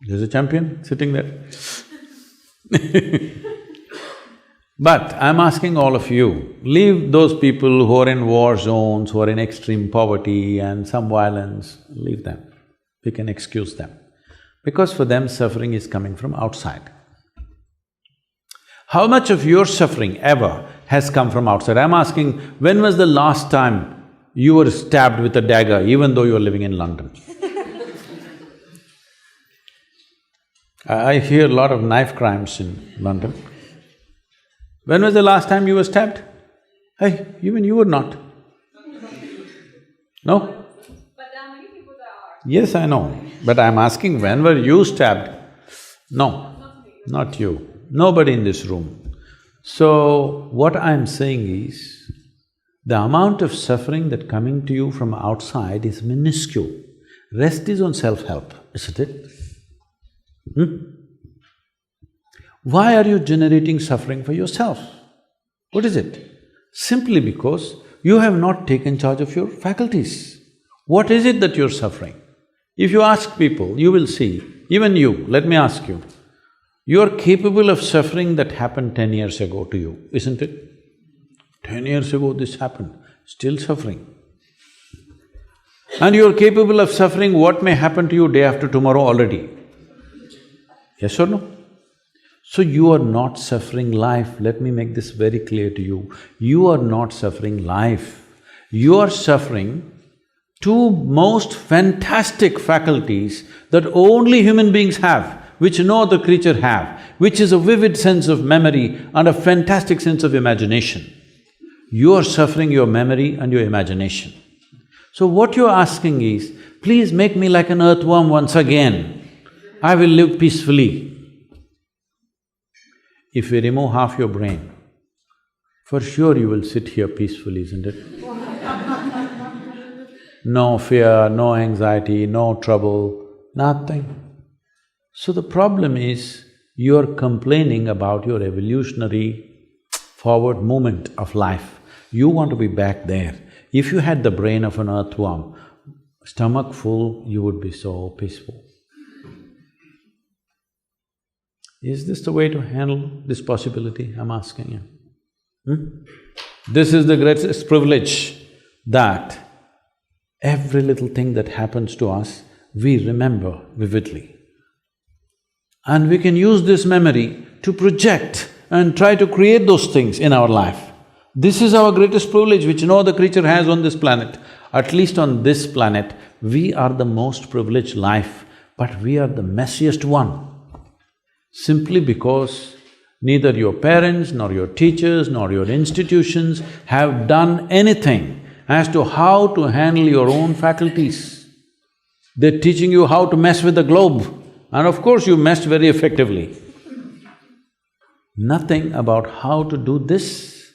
Speaker 1: There's a champion sitting there. But I'm asking all of you, leave those people who are in war zones, who are in extreme poverty and some violence, leave them. We can excuse them. Because for them, suffering is coming from outside. How much of your suffering ever has come from outside? I'm asking, when was the last time you were stabbed with a dagger even though you were living in London? I hear a lot of knife crimes in London. When was the last time you were stabbed? Hey, even you were not. No?
Speaker 8: But there are many people that are.
Speaker 1: Yes, I know. But I'm asking, when were you stabbed? No, not you. Nobody in this room. So, what I'm saying is, the amount of suffering that coming to you from outside is minuscule. Rest is on self-help, isn't it? Why are you generating suffering for yourself? What is it? Simply because you have not taken charge of your faculties. What is it that you're suffering? If you ask people, you will see, even you, let me ask you, you're capable of suffering that happened 10 years ago to you, isn't it? 10 years ago this happened, still suffering. And you're capable of suffering what may happen to you day after tomorrow already. Yes or no? So you are not suffering life. Let me make this very clear to you. You are not suffering life. You are suffering two most fantastic faculties that only human beings have, which no other creature have, which is a vivid sense of memory and a fantastic sense of imagination. You are suffering your memory and your imagination. So what you're asking is, please make me like an earthworm once again. I will live peacefully. If we remove half your brain, for sure you will sit here peacefully, isn't it? No fear, no anxiety, no trouble, nothing. So the problem is, you're complaining about your evolutionary forward movement of life. You want to be back there. If you had the brain of an earthworm, stomach full, you would be so peaceful. Is this the way to handle this possibility? I'm asking you. This is the greatest privilege, that every little thing that happens to us, we remember vividly. And we can use this memory to project and try to create those things in our life. This is our greatest privilege which no other creature has on this planet. At least on this planet, we are the most privileged life, but we are the messiest one. Simply because neither your parents, nor your teachers, nor your institutions have done anything as to how to handle your own faculties. They're teaching you how to mess with the globe, and of course you messed very effectively. Nothing about how to do this.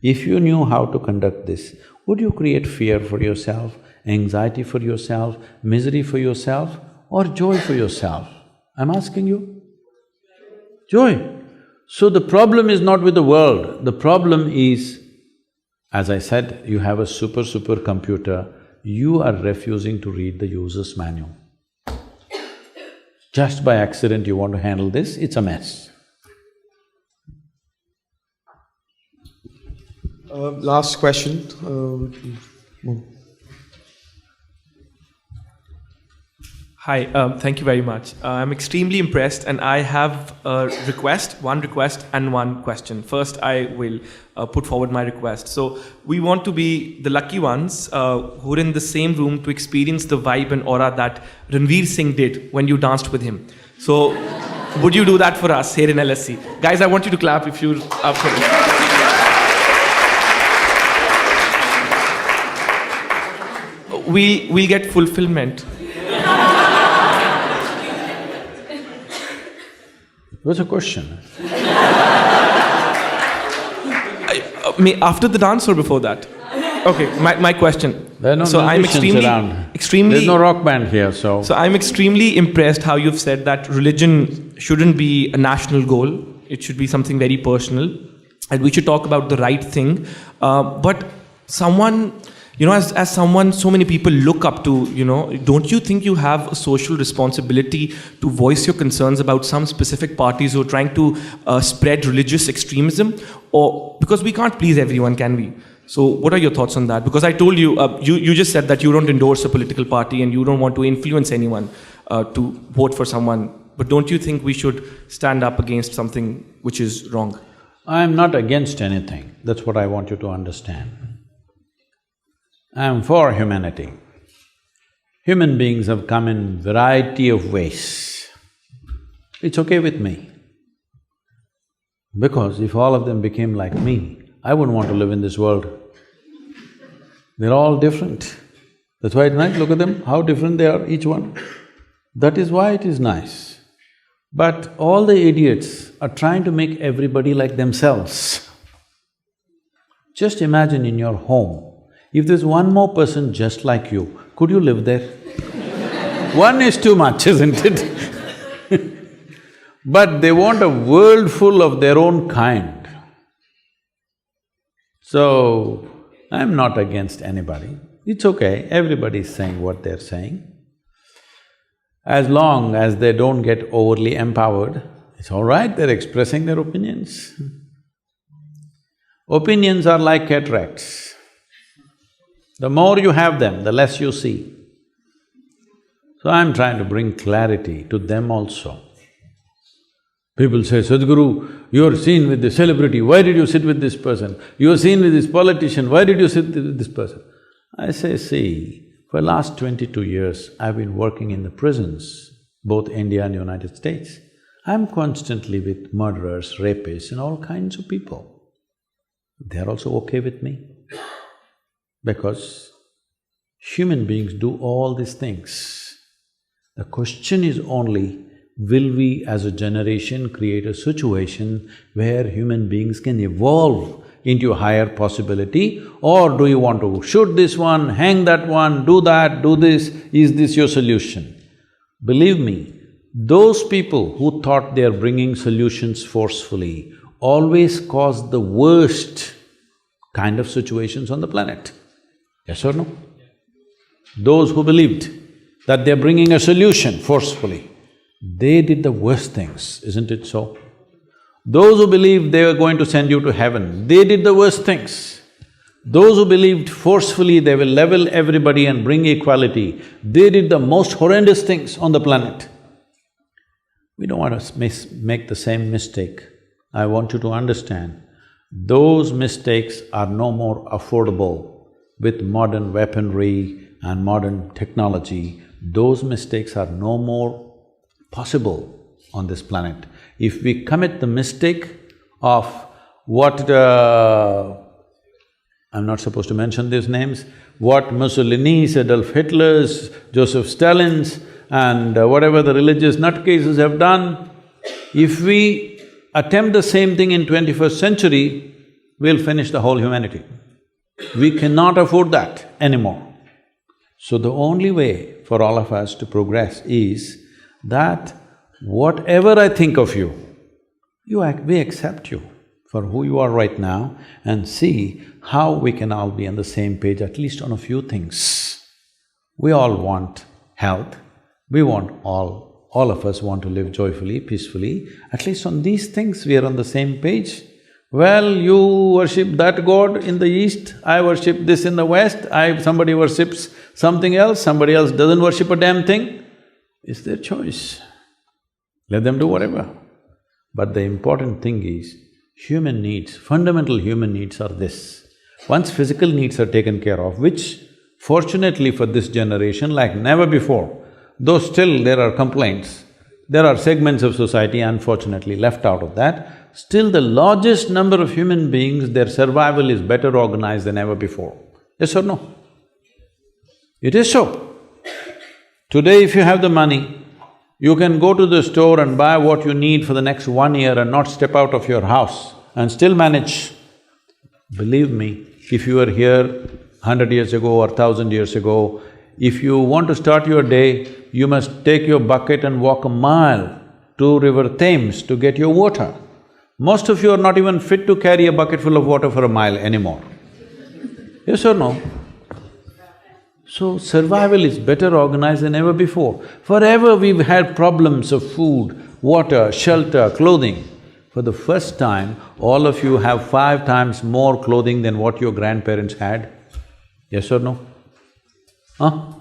Speaker 1: If you knew how to conduct this, would you create fear for yourself, anxiety for yourself, misery for yourself, or joy for yourself? I'm asking you. Joy. So the problem is not with the world, the problem is, as I said, you have a super computer, you are refusing to read the user's manual. Just by accident you want to handle this, it's a mess.
Speaker 2: Last question.
Speaker 10: Hi, thank you very much. I'm extremely impressed, and I have a request, one request and one question. First, I will put forward my request. So, we want to be the lucky ones who are in the same room to experience the vibe and aura that Ranveer Singh did when you danced with him. So, would you do that for us here in LSC? Guys, I want you to clap if you're up for it. We'll get fulfillment.
Speaker 1: What's the question?
Speaker 10: After the dance or before that? Okay, my question.
Speaker 1: There are no
Speaker 10: so I'm
Speaker 1: musicians around.
Speaker 10: extremely.
Speaker 1: There's no rock band here, so…
Speaker 10: So I'm extremely impressed how you've said that religion shouldn't be a national goal. It should be something very personal, and we should talk about the right thing. But someone, as someone so many people look up to, don't you think you have a social responsibility to voice your concerns about some specific parties who are trying to spread religious extremism? Or because we can't please everyone, can we? So what are your thoughts on that? Because I told you, you just said that you don't endorse a political party and you don't want to influence anyone to vote for someone. But don't you think we should stand up against something which is wrong?
Speaker 1: I'm not against anything, that's what I want you to understand. I'm for humanity. Human beings have come in variety of ways. It's okay with me. Because if all of them became like me, I wouldn't want to live in this world. They're all different. That's why it's nice, look at them, how different they are, each one. That is why it is nice. But all the idiots are trying to make everybody like themselves. Just imagine in your home, if there's one more person just like you, could you live there? One is too much, isn't it? But they want a world full of their own kind. So, I'm not against anybody. It's okay, everybody's saying what they're saying. As long as they don't get overly empowered, it's all right, they're expressing their opinions. Opinions are like cataracts. The more you have them, the less you see. So I'm trying to bring clarity to them also. People say, Sadhguru, you're seen with the celebrity, why did you sit with this person? You're seen with this politician, why did you sit with this person? I say, see, for the last 22 years, I've been working in the prisons, both India and United States. I'm constantly with murderers, rapists and all kinds of people. They're also okay with me because human beings do all these things. The question is only, will we as a generation create a situation where human beings can evolve into a higher possibility, or do you want to shoot this one, hang that one, do that, do this, is this your solution? Believe me, those people who thought they are bringing solutions forcefully always cause the worst kind of situations on the planet. Yes or no? Those who believed that they're bringing a solution forcefully, they did the worst things, isn't it so? Those who believed they were going to send you to heaven, they did the worst things. Those who believed forcefully they will level everybody and bring equality, they did the most horrendous things on the planet. We don't want to make the same mistake. I want you to understand, those mistakes are no more affordable with modern weaponry and modern technology. Those mistakes are no more possible on this planet. If we commit the mistake of what… I'm not supposed to mention these names, what Mussolini's, Adolf Hitler's, Joseph Stalin's and whatever the religious nutcases have done, if we attempt the same thing in 21st century, we'll finish the whole humanity. We cannot afford that anymore. So the only way for all of us to progress is that whatever I think of you, we accept you for who you are right now and see how we can all be on the same page, at least on a few things. We all want health, we want all of us want to live joyfully, peacefully, at least on these things we are on the same page. Well, you worship that god in the east, I worship this in the west, somebody worships something else, somebody else doesn't worship a damn thing. It's their choice. Let them do whatever. But the important thing is, human needs, fundamental human needs are this. Once physical needs are taken care of, which fortunately for this generation, like never before, though still there are complaints, there are segments of society unfortunately left out of that, still the largest number of human beings, their survival is better organized than ever before. Yes or no? It is so. Today if you have the money, you can go to the store and buy what you need for the next 1 year and not step out of your house and still manage. Believe me, if you are here 100 years ago or 1,000 years ago. If you want to start your day, you must take your bucket and walk a mile to River Thames to get your water. Most of you are not even fit to carry a bucket full of water for a mile anymore. Yes or no? So survival is better organized than ever before. Forever we've had problems of food, water, shelter, clothing. For the first time, all of you have 5 times more clothing than what your grandparents had. Yes or no? Huh?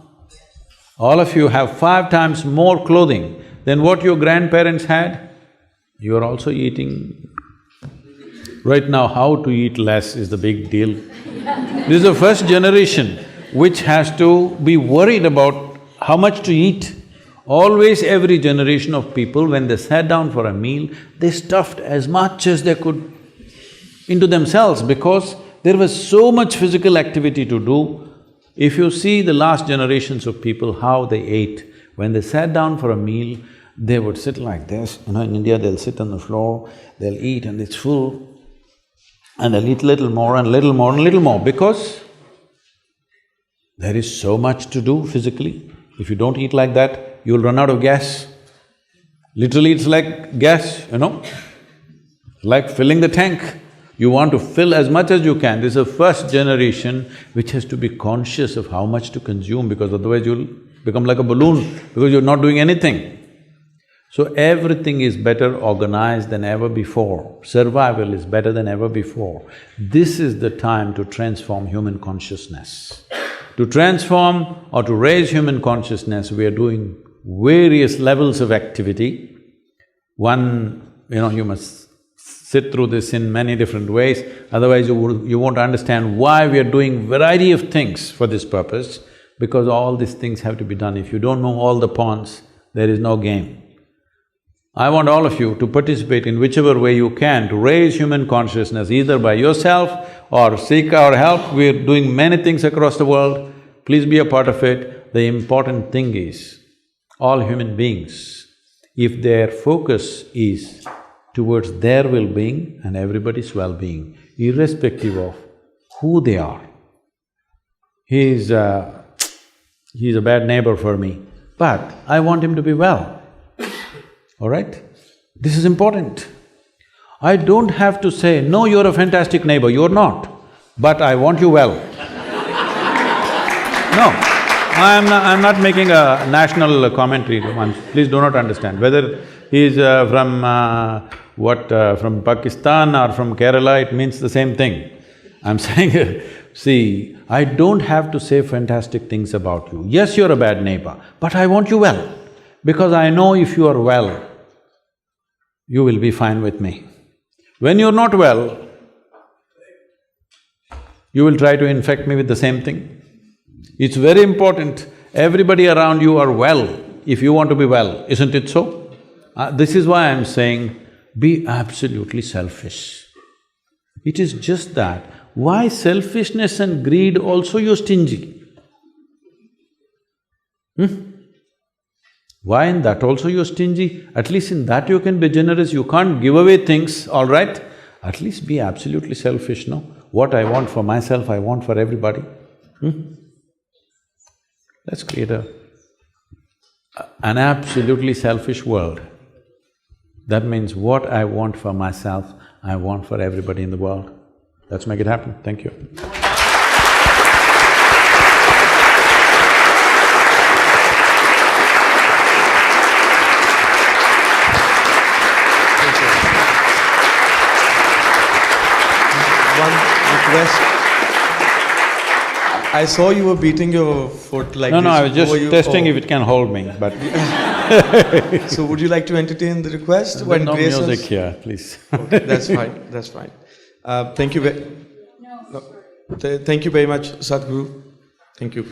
Speaker 1: All of you have 5 times more clothing than what your grandparents had. You are also eating… Right now, how to eat less is the big deal. This is the first generation which has to be worried about how much to eat. Always every generation of people, when they sat down for a meal, they stuffed as much as they could into themselves because there was so much physical activity to do. If you see the last generations of people, how they ate, when they sat down for a meal, they would sit like this. In India they'll sit on the floor, they'll eat and it's full, and they'll eat little more and little more and little more because there is so much to do physically. If you don't eat like that, you'll run out of gas. Literally it's like gas, like filling the tank. You want to fill as much as you can. This is the first generation which has to be conscious of how much to consume because otherwise you'll become like a balloon because you're not doing anything. So everything is better organized than ever before. Survival is better than ever before. This is the time to transform human consciousness. To transform or to raise human consciousness, we are doing various levels of activity. One, you must sit through this in many different ways, otherwise you won't understand why we are doing variety of things for this purpose, because all these things have to be done. If you don't know all the pawns, there is no game. I want all of you to participate in whichever way you can to raise human consciousness, either by yourself or seek our help. We're doing many things across the world, please be a part of it. The important thing is, all human beings, if their focus is towards their well-being and everybody's well-being, irrespective of who they are. He's a bad neighbor for me, but I want him to be well, all right? This is important. I don't have to say, no, you're a fantastic neighbor, you're not, but I want you well. No, I'm not making a national commentary, please do not understand. Whether he's from Pakistan or from Kerala, it means the same thing. I'm saying, see, I don't have to say fantastic things about you. Yes, you're a bad neighbor, but I want you well, because I know if you are well, you will be fine with me. When you're not well, you will try to infect me with the same thing. It's very important, everybody around you are well if you want to be well, isn't it so? This is why I'm saying, be absolutely selfish. It is just that, why selfishness and greed also you're stingy? Why in that also you're stingy? At least in that you can be generous, you can't give away things, all right? At least be absolutely selfish, no? What I want for myself, I want for everybody. Let's create an absolutely selfish world. That means what I want for myself, I want for everybody in the world. Let's make it happen. Thank you.
Speaker 2: One request. I saw you were beating your foot like this.
Speaker 1: No, I was just testing if it can hold me, but…
Speaker 2: So would you like to entertain the request?
Speaker 1: There's no music here, please.
Speaker 2: Okay, that's fine, that's fine. Thank you thank you very much, Sadhguru. Thank you.